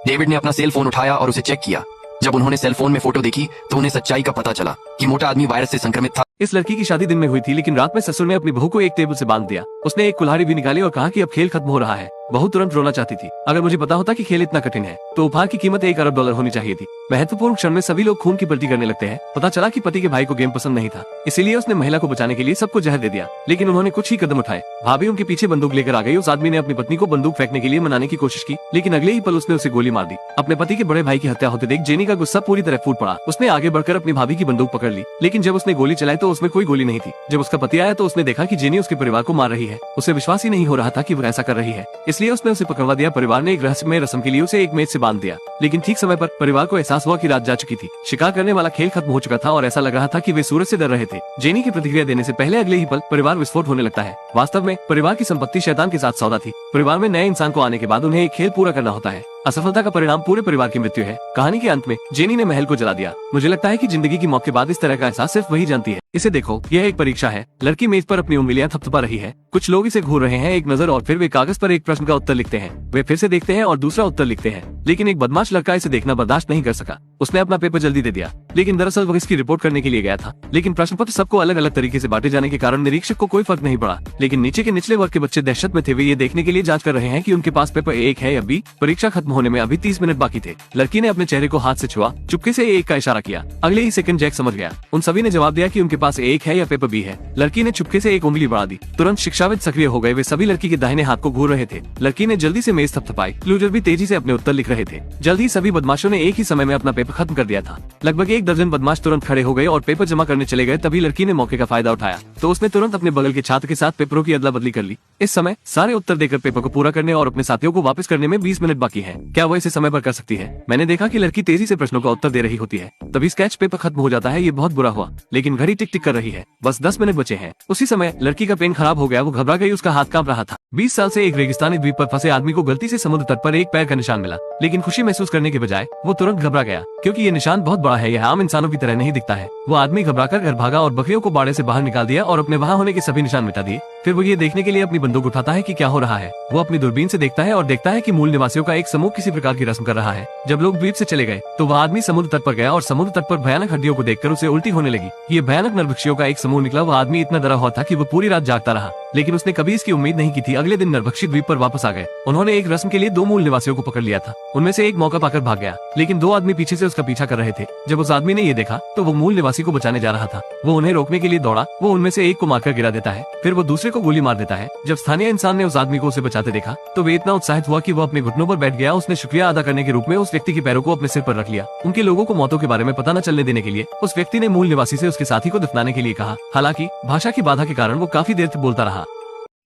डेविड ने अपना सेल फोन उठाया और उसे चेक किया। जब उन्होंने सेल फोन में फोटो देखी तो उन्हें सच्चाई का पता चला कि मोटा आदमी वायरस से संक्रमित था। इस लड़की की शादी दिन में हुई थी, लेकिन रात में ससुर ने अपनी बहू को एक टेबल से बांध दिया। उसने एक कुल्हाड़ी भी निकाली और कहा कि अब खेल खत्म हो रहा है। बहू तुरंत रोना चाहती थी। अगर मुझे पता होता कि खेल इतना कठिन है तो उपहार की कीमत $1 अरब होनी चाहिए थी। महत्वपूर्ण क्षण में सभी लोग खून की पलटी करने लगते हैं। पता चला कि पति के भाई को गेम पसंद नहीं था, इसीलिए उसने महिला को बचाने के लिए सबको जहर दे दिया, लेकिन उन्होंने कुछ ही कदम उठाए। भाभी उनके पीछे बंदूक लेकर आ गई। उस आदमी ने अपनी पत्नी को बंदूक फेंकने के लिए मनाने की कोशिश की, लेकिन अगले ही पल उसने उसे गोली मार दी। अपने पति के बड़े भाई की हत्या होते देख जेनी का गुस्सा पूरी तरह फूट पड़ा। उसने आगे बढ़कर अपनी भाभी की बंदूक पकड़ ली, लेकिन जब उसने गोली चलाई तो उसमें कोई गोली नहीं थी। जब उसका पति आया तो उसने देखा कि जेनी उसके परिवार को मार रही है। उसे विश्वास ही नहीं हो रहा था कि वो ऐसा कर रही है, इसलिए उसने उसे पकड़वा दिया। परिवार ने एक रहस्यमय रस्म के लिए उसे एक मेज से बांध दिया, लेकिन ठीक समय पर परिवार को एहसास हुआ कि रात जा चुकी थी। शिकार करने वाला खेल खत्म हो चुका था और ऐसा लग रहा था कि वे सूरज से डर रहे थे। जेनी की प्रतिक्रिया देने से पहले अगले ही पल परिवार विस्फोट होने लगता है। वास्तव में परिवार की संपत्ति शैतान के साथ सौदा थी। परिवार में नए इंसान को आने के बाद उन्हें एक खेल पूरा करना होता है। असफलता का परिणाम पूरे परिवार की मृत्यु है। कहानी के अंत में जेनी ने महल को जला दिया। मुझे लगता है कि जिंदगी की मौत के बाद इस तरह का एहसास सिर्फ वही जानती है। इसे देखो, यह एक परीक्षा है। लड़की मेज पर अपनी उंगलियां थपथपा रही है। कुछ लोग इसे घूर रहे हैं एक नजर, और फिर वे कागज पर एक प्रश्न का उत्तर लिखते हैं। वे फिर से देखते हैं और दूसरा उत्तर लिखते हैं, लेकिन एक बदमाश लड़का इसे देखना बर्दाश्त नहीं कर सका। उसने अपना पेपर जल्दी दे दिया, लेकिन दरअसल वह इसकी रिपोर्ट करने के लिए गया था। लेकिन प्रश्न पत्र सबको अलग अलग तरीके से बांटे जाने के कारण निरीक्षक को कोई फर्क नहीं पड़ा। लेकिन नीचे के निचले वर्ग के बच्चे दहशत में थे। वे ये देखने के लिए जांच कर रहे हैं कि उनके पास पेपर A है या B। परीक्षा खत्म होने में अभी 30 मिनट बाकी थे। लड़की ने अपने चेहरे को हाथ से छुआ, चुपके से A का इशारा किया। अगले ही सेकंड जैक समझ गया। उन सभी ने जवाब दिया कि उनके पास A है या पेपर B है। लड़की ने चुपके से एक उंगली बढ़ा दी। तुरंत शिक्षाविद सक्रिय हो गए। वे सभी लड़की के दाहिने हाथ को घूर रहे थे। लड़की ने जल्दी से मेज थपथपाई। लूजर भी तेजी से अपने उत्तर लिख रहे थे। जल्द ही सभी बदमाशों ने एक ही समय में अपना पेपर खत्म कर दिया था। लगभग 1 दर्जन बदमाश तुरंत खड़े हो गए और पेपर जमा करने चले गए। तभी लड़की ने मौके का फायदा उठाया तो उसने तुरंत अपने बगल के छात्र के साथ पेपरों की अदला बदली कर ली। इस समय सारे उत्तर देकर पेपर को पूरा करने और अपने साथियों को वापस करने में 20 मिनट बाकी है। क्या वो इसे समय पर कर सकती है? मैंने देखा कि लड़की तेजी से प्रश्नों का उत्तर दे रही होती है, तभी स्केच पेपर खत्म हो जाता है। ये बहुत बुरा हुआ, लेकिन घड़ी टिक टिक कर रही है। बस 10 मिनट बचे हैं। उसी समय लड़की का पेन खराब हो गया। वो घबरा गई, उसका हाथ कांप रहा था। 20 साल से एक रेगिस्तानी द्वीप पर फंसे आदमी को गलती से समुद्र तट पर एक पैर का निशान मिला, लेकिन खुशी महसूस करने के बजाय वो तुरंत घबरा गया, क्योंकि ये निशान बहुत बड़ा है। यह आम इंसानों की तरह नहीं दिखता है। वो आदमी घबराकर घर भागा और बकरियों को बाड़े से बाहर निकाल दिया और अपने वहाँ होने के सभी निशान मिटा दिए। फिर वो ये देखने के लिए अपनी बंदूक उठाता है कि क्या हो रहा है। वो अपनी दूरबीन से देखता है और देखता है कि मूल निवासियों का एक समूह किसी प्रकार की रस्म कर रहा है। जब लोग द्वीप से चले गए तो वह आदमी समुद्र तट पर गया और समुद्र तट पर भयानक हड्डियों को देखकर उसे उल्टी होने लगी। ये भयानक नरभक्षियों का एक समूह निकला। वह आदमी इतना डरा हुआ था कि वो पूरी रात जागता रहा, लेकिन उसने कभी इसकी उम्मीद नहीं की थी। अगले दिन नरभक्षी द्वीप पर वापस आ गए। उन्होंने एक रस्म के लिए 2 मूल निवासियों को पकड़ लिया था। उनमें से एक मौका पाकर भाग गया, लेकिन 2 आदमी पीछे से उसका पीछा कर रहे थे। जब उस आदमी ने ये देखा तो वो मूल निवासी को बचाने जा रहा था। वो उन्हें रोकने के लिए दौड़ा। वो उनमें से एक को मारकर गिरा देता है, फिर वो दूसरे को गोली मार देता है। जब स्थानीय इंसान ने उस आदमी को उसे बचाते देखा तो वे इतना उत्साहित हुआ कि वो अपने घुटनों पर बैठ गया। उसने शुक्रिया अदा करने के रूप में उस व्यक्ति के पैरों को अपने सिर पर रख लिया। उनके लोगों को मौतों के बारे में पता न चलने देने के लिए उस व्यक्ति ने मूल निवासी से उसके साथी को दफनाने के लिए कहा। हालांकि भाषा की बाधा के कारण वो काफी देर तक बोलता रहा।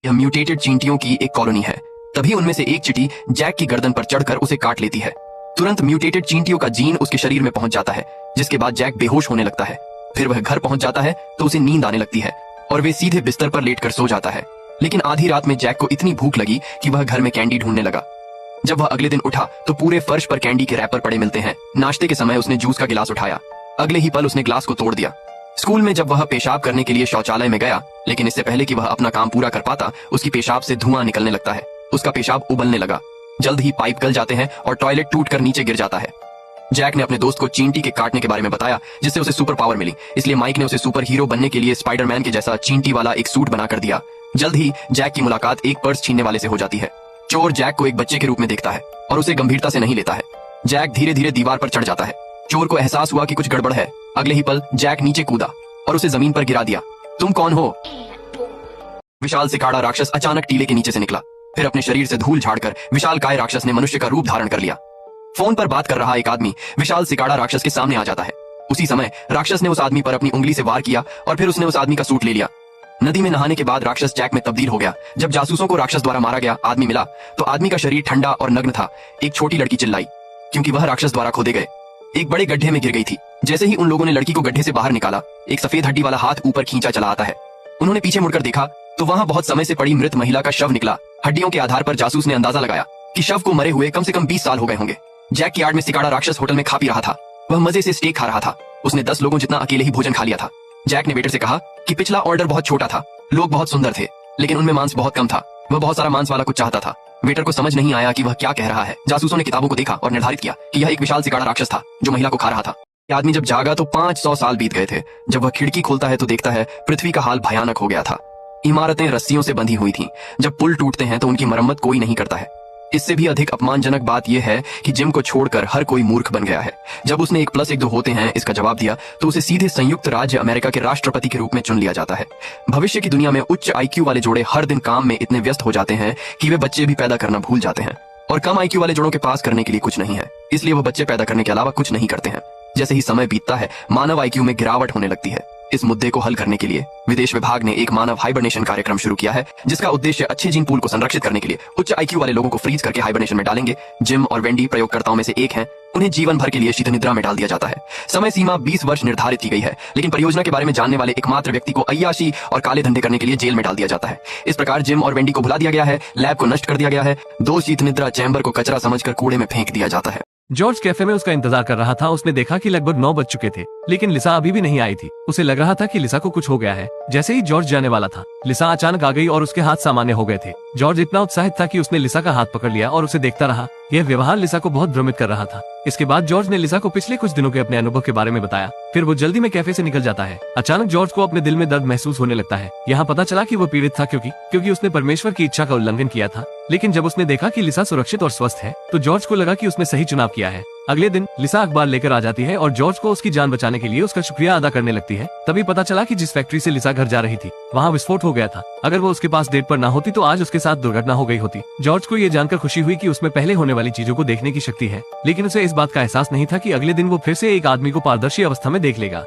यह म्यूटेटेड चींटियों की एक कॉलोनी है। तभी उनमें से एक चींटी जैक की गर्दन पर चढ़कर उसे काट लेती है। तुरंत म्यूटेटेड चींटियों का जीन उसके शरीर में पहुंच जाता है, जिसके बाद जैक बेहोश होने लगता है। फिर वह घर पहुंच जाता है तो उसे नींद आने लगती है और वे सीधे बिस्तर पर लेटकर सो जाता है। लेकिन आधी रात में जैक को इतनी भूख लगी कि वह घर में कैंडी ढूंढने लगा। जब वह अगले दिन उठा तो पूरे फर्श पर कैंडी के रैपर पड़े मिलते हैं। नाश्ते के समय उसने जूस का गिलास उठाया। अगले ही पल उसने ग्लास को तोड़ दिया। स्कूल में जब वह पेशाब करने के लिए शौचालय में गया, लेकिन इससे पहले कि वह अपना काम पूरा कर पाता, उसकी पेशाब से धुआं निकलने लगता है। उसका पेशाब उबलने लगा। जल्द ही पाइप गल जाते हैं और टॉयलेट टूटकर नीचे गिर जाता है। जैक ने अपने दोस्त को चींटी के काटने के बारे में बताया, जिससे उसे सुपर पावर मिली। इसलिए माइक ने उसे सुपर हीरो बनने के लिए स्पाइडरमैन के जैसा चींटी वाला एक सूट बना कर दिया। जल्द ही जैक की मुलाकात एक पर्स छीनने वाले से हो जाती है। चोर जैक को एक बच्चे के रूप में देखता है और उसे गंभीरता से नहीं लेता है। जैक धीरे धीरे दीवार पर चढ़ जाता है। चोर को एहसास हुआ कि कुछ गड़बड़ है। अगले ही पल जैक नीचे कूदा और उसे जमीन पर गिरा दिया। तुम कौन हो? विशाल सिकाड़ा राक्षस अचानक टीले के नीचे से निकला। फिर अपने शरीर से धूल झाड़कर विशाल काय राक्षस ने मनुष्य का रूप धारण कर लिया। फोन पर बात कर रहा एक आदमी विशाल सिकाड़ा राक्षस के सामने आ जाता है। उसी समय राक्षस ने उस आदमी पर अपनी उंगली से वार किया और फिर उसने उस आदमी का सूट ले लिया। नदी में नहाने के बाद राक्षस जैक में तब्दील हो गया। जब जासूसों को राक्षस द्वारा मारा गया आदमी मिला तो आदमी का शरीर ठंडा और नग्न था। एक छोटी लड़की चिल्लाई क्योंकि वह राक्षस द्वारा खोदे गए एक बड़े गड्ढे में गिर गई थी। जैसे ही उन लोगों ने लड़की को गड्ढे से बाहर निकाला, एक सफेद हड्डी वाला हाथ ऊपर खींचा चला आता है। उन्होंने पीछे मुड़कर देखा तो वहां बहुत समय से पड़ी मृत महिला का शव निकला। हड्डियों के आधार पर जासूस ने अंदाजा लगाया कि शव को मरे हुए कम से कम 20 साल हो गए होंगे। जैक की यार्ड में सिकाड़ा राक्षस होटल में खा पी रहा था। वह मजे से स्टेक खा रहा था। उसने 10 लोगों जितना अकेले ही भोजन खा लिया था। जैक ने वेटर से कहा कि पिछला ऑर्डर बहुत छोटा था, लोग बहुत सुंदर थे, लेकिन उनमें मांस बहुत कम था। वह बहुत सारा मांस वाला कुछ चाहता था। वेटर को समझ नहीं आया कि वह क्या कह रहा है। जासूसों ने किताबों को देखा और निर्धारित किया कि यह एक विशाल सिकाड़ा राक्षस था जो महिला को खा रहा था। आदमी जब जागा तो 500 साल बीत गए थे। जब वह खिड़की खोलता है तो देखता है पृथ्वी का हाल भयानक हो गया था। इमारतें रस्सियों से बंधी हुई थीं। जब पुल टूटते हैं तो उनकी मरम्मत कोई नहीं करता है। इससे भी अधिक अपमानजनक बात यह है कि जिम को छोड़कर हर कोई मूर्ख बन गया है। जब उसने 1+1 होते हैं इसका जवाब दिया तो उसे सीधे संयुक्त राज्य अमेरिका के राष्ट्रपति के रूप में चुन लिया जाता है। भविष्य की दुनिया में उच्च IQ वाले जोड़े हर दिन काम में इतने व्यस्त हो जाते हैं कि वे बच्चे भी पैदा करना भूल जाते हैं, और कम IQ वाले जोड़ों के पास करने के लिए कुछ नहीं है, इसलिए वो बच्चे पैदा करने के अलावा कुछ नहीं करते हैं। जैसे ही समय बीतता है मानव IQ में गिरावट होने लगती है। इस मुद्दे को हल करने के लिए विदेश विभाग ने एक मानव हाइबरनेशन कार्यक्रम शुरू किया है, जिसका उद्देश्य अच्छे जीन पूल को संरक्षित करने के लिए उच्च IQ वाले लोगों को फ्रीज करके हाइबरनेशन में डालेंगे। जिम और वेंडी प्रयोगकर्ताओं में से एक हैं। उन्हें जीवन भर के लिए शीत निद्रा में डाल दिया जाता है। समय सीमा 20 वर्ष निर्धारित की गई है, लेकिन परियोजना के बारे में जानने वाले एकमात्र व्यक्ति को अय्याशी और काले धंधे करने के लिए जेल में डाल दिया जाता है। इस प्रकार जिम और वेंडी को भुला दिया गया है, लैब को नष्ट कर दिया गया है, 2 शीत निद्रा चैम्बर को कचरा समझकर कूड़े में फेंक दिया जाता है। जॉर्ज कैफे में उसका इंतजार कर रहा था। उसने देखा कि लगभग 9 बज चुके थे, लेकिन लिसा अभी भी नहीं आई थी। उसे लग रहा था कि लिसा को कुछ हो गया है। जैसे ही जॉर्ज जाने वाला था, लिसा अचानक आ गई और उसके हाथ सामान्य हो गए थे। जॉर्ज इतना उत्साहित था कि उसने लिसा का हाथ पकड़ लिया और उसे देखता रहा। यह व्यवहार लिसा को बहुत भ्रमित कर रहा था। इसके बाद जॉर्ज ने लिसा को पिछले कुछ दिनों के अपने अनुभव के बारे में बताया। फिर वो जल्दी में कैफे से निकल जाता है। अचानक जॉर्ज को अपने दिल में दर्द महसूस होने लगता है। यहाँ पता चला कि वो पीड़ित था क्योंकि उसने परमेश्वर की इच्छा का उल्लंघन किया था। लेकिन जब उसने देखा कि लिसा सुरक्षित और स्वस्थ है तो जॉर्ज को लगा कि उसने सही चुनाव किया है। अगले दिन लिसा अखबार लेकर आ जाती है और जॉर्ज को उसकी जान बचाने के लिए उसका शुक्रिया अदा करने लगती है। तभी पता चला कि जिस फैक्ट्री से लिसा घर जा रही थी वहाँ विस्फोट हो गया था। अगर वो उसके पास डेट पर ना होती तो आज उसके साथ दुर्घटना हो गई होती। जॉर्ज को ये जानकर खुशी हुई कि उसमें पहले होने वाली चीजों को देखने की शक्ति है, लेकिन उसे इस बात का एहसास नहीं था कि अगले दिन वो फिर से एक आदमी को पारदर्शी अवस्था में देख लेगा।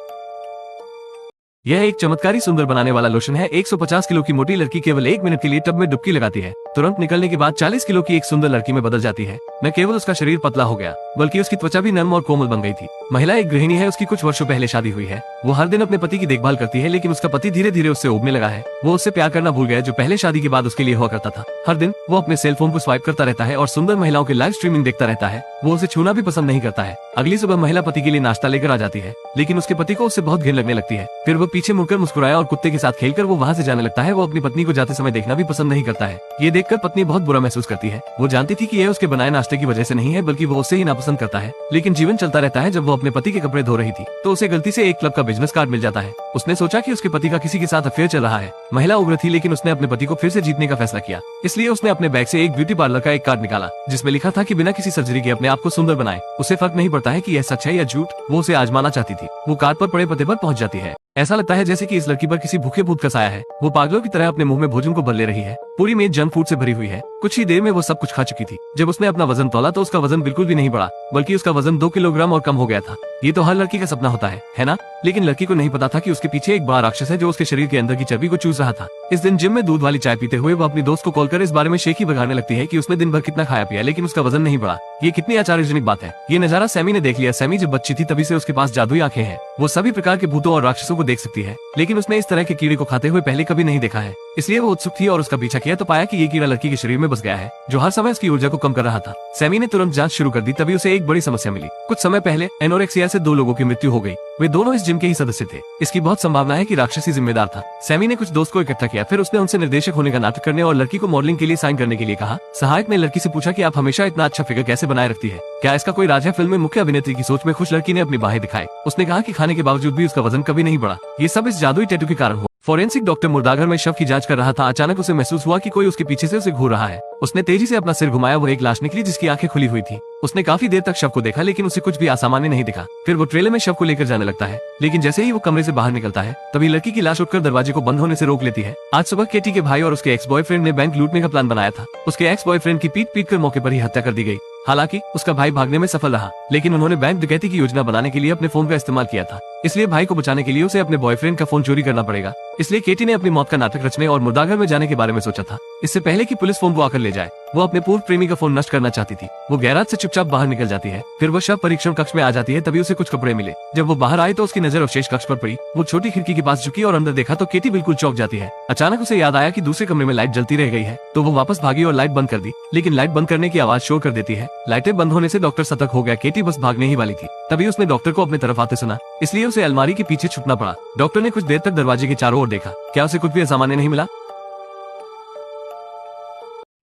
यह एक चमत्कारी सुंदर बनाने वाला लोशन है। 150 किलो की मोटी लड़की केवल 1 मिनट के लिए टब में डुबकी लगाती है। तुरंत निकलने के बाद 40 किलो की एक सुंदर लड़की में बदल जाती है। न केवल उसका शरीर पतला हो गया, बल्कि उसकी त्वचा भी नर्म और कोमल बन गई थी। महिला एक गृहिणी है। उसकी कुछ वर्षों पहले शादी हुई है। वो हर दिन अपने पति की देखभाल करती है, लेकिन उसका पति धीरे धीरे उससे उबने लगा है। वो उससे प्यार करना भूल गया जो पहले शादी के बाद उसके लिए हुआ करता था। हर दिन वो अपने सेल फोन को स्वाइप करता रहता है और सुंदर महिलाओं के लाइव स्ट्रीमिंग देखता रहता है। वो उसे छूना भी पसंद नहीं करता है। अगली सुबह महिला पति के लिए नाश्ता लेकर आ जाती है, लेकिन उसके पति को उससे बहुत घिन लगने लगती है। फिर वो पीछे मुड़कर मुस्कुराया और कुत्ते के साथ खेलकर वो वहाँ से जाने लगता है। वो अपनी पत्नी को जाते समय देखना भी पसंद नहीं करता है। ये देखकर पत्नी बहुत बुरा महसूस करती है। वो जानती थी कि यह उसके बनाए नाश्ते की वजह से नहीं है, बल्कि वो उससे ही नापसंद करता है। लेकिन जीवन चलता रहता है। जब वो अपने पति के कपड़े धो रही थी तो उसे गलती से एक क्लब का बिजनेस कार्ड मिल जाता है। उसने सोचा कि उसके पति का किसी के साथ अफेयर चल रहा है। महिला उग्र थी, लेकिन उसने अपने पति को फिर से जीतने का फैसला किया। इसलिए उसने अपने बैग से एक ब्यूटी पार्लर का एक कार्ड निकाला, जिसमें लिखा था कि बिना किसी सर्जरी के अपने आप को सुंदर बनाए। उसे फर्क नहीं पड़ता है कि यह सच है या झूठ, वो उसे आजमाना चाहती थी। वो कार्ड पर पड़े पते पर पहुंच जाती है। ऐसा लगता है जैसे कि इस लड़की पर किसी भूखे भूत का साया है। वो पागलों की तरह अपने मुंह में भोजन को भर ले रही है। पूरी मेज जंक फूड से भरी हुई है। कुछ ही देर में वो सब कुछ खा चुकी थी। जब उसने अपना वजन तौला तो उसका वजन बिल्कुल भी नहीं बढ़ा, बल्कि उसका वजन 2 किलोग्राम और कम हो गया था। ये तो हर लड़की का सपना होता है ना? लेकिन लड़की को नहीं पता था कि उसके पीछे एक बड़ा राक्षस है जो उसके शरीर के अंदर की चर्बी को चूस रहा था। इस दिन जिम में दूध वाली चाय पीते हुए वो अपनी दोस्त को कॉल कर इस बारे में शेखी बगाड़ने लगती है कि उसने दिन भर कितना खाया पिया, लेकिन उसका वजन नहीं बढ़ा। ये कितनी आश्चर्यजनक बात है। ये नजारा सैमी ने देख लिया। सैमी जब बच्ची थी तभी से उसके पास जादुई आंखें हैं। वो सभी प्रकार के भूतों और राक्षसों को देख सकती है, लेकिन उसने इस तरह के कीड़े को खाते हुए पहले कभी नहीं देखा है। इसलिए वो उत्सुक थी और उसका पीछा किया तो पाया कि ये कीड़ा लड़की के शरीर में बस गया है, जो हर समय उसकी ऊर्जा को कम कर रहा था। सैमी ने तुरंत जांच शुरू कर दी। तभी उसे एक बड़ी समस्या मिली। कुछ समय पहले एनोरेक्सिया से 2 लोगों की मृत्यु हो गई। वे दोनों इस जिम के ही सदस्य थे। इसकी बहुत संभावना है कि राक्षस ही जिम्मेदार था। सैमी ने कुछ दोस्त को इकट्ठा किया। फिर उसने उनसे निर्देशक होने का नाटक करने और लड़की को मॉडलिंग के लिए साइन करने के लिए कहा। सहायक ने लड़की से पूछा कि आप हमेशा इतना अच्छा फिगर कैसे बनाए रखती है, क्या इसका कोई राज है? फिल्म में मुख्य अभिनेत्री की सोच में खुश लड़की ने अपनी बाहें दिखाई। उसने कहा कि खाने के बावजूद भी उसका वजन कभी नहीं बढ़ा। ये सब इस जादुई टैटू के कारण हुआ। फोरेंसिक डॉक्टर मुर्दाघर में शव की जांच कर रहा था। अचानक उसे महसूस हुआ कि कोई उसके पीछे से उसे घूर रहा है। उसने तेजी से अपना सिर घुमाया। वो एक लाश निकली जिसकी आंखें खुली हुई थी। उसने काफी देर तक शव को देखा, लेकिन उसे कुछ भी असामान्य नहीं दिखा। फिर वो ट्रेलर में शव को लेकर जाने लगता है, लेकिन जैसे ही वो कमरे से बाहर निकलता है तभी लड़की की लाश उठकर दरवाजे को बंद होने से रोक लेती है। आज सुबह केटी के भाई और उसके एक्स बॉयफ्रेंड ने बैंक लूटने का प्लान बनाया था। उसके एक्स बॉयफ्रेंड की पीट कर मौके पर ही हत्या कर दी गई। हालांकि उसका भाई भागने में सफल रहा, लेकिन उन्होंने बैंक डकैती की योजना बनाने के लिए अपने फोन का इस्तेमाल किया था। इसलिए भाई को बचाने के लिए उसे अपने बॉयफ्रेंड का फोन चोरी करना पड़ेगा। इसलिए केटी ने अपनी मौत का नाटक रचने और मुर्दाघर में जाने के बारे में सोचा था। इससे पहले कि पुलिस फोन को आकर ले जाए, वो अपने पूर्व प्रेमी का फोन नष्ट करना चाहती थी। वो गैराज से चुपचाप बाहर निकल जाती है। फिर वो शव परीक्षण कक्ष में आ जाती है। तभी उसे कुछ कपड़े मिले। जब वो बाहर आई तो उसकी नजर अवशेष कक्ष पर पड़ी। वो छोटी खिड़की के पास झुकी और अंदर देखा तो केटी बिल्कुल चौंक जाती है। अचानक उसे याद आया कि दूसरे कमरे में लाइट जलती रह गई है, तो वो वापस भागी और लाइट बंद कर दी। लेकिन लाइट बंद करने की आवाज शोर कर देती है। लाइटें बंद होने से डॉक्टर सतर्क हो गया। केटी बस भागने ही वाली थी, तभी उसने डॉक्टर को अपने तरफ आते सुना, इसलिए उसे अलमारी के पीछे छुपना पड़ा। डॉक्टर ने कुछ देर तक दरवाजे के चारों ओर देखा। क्या उसे कुछ भी असामान्य नहीं मिला?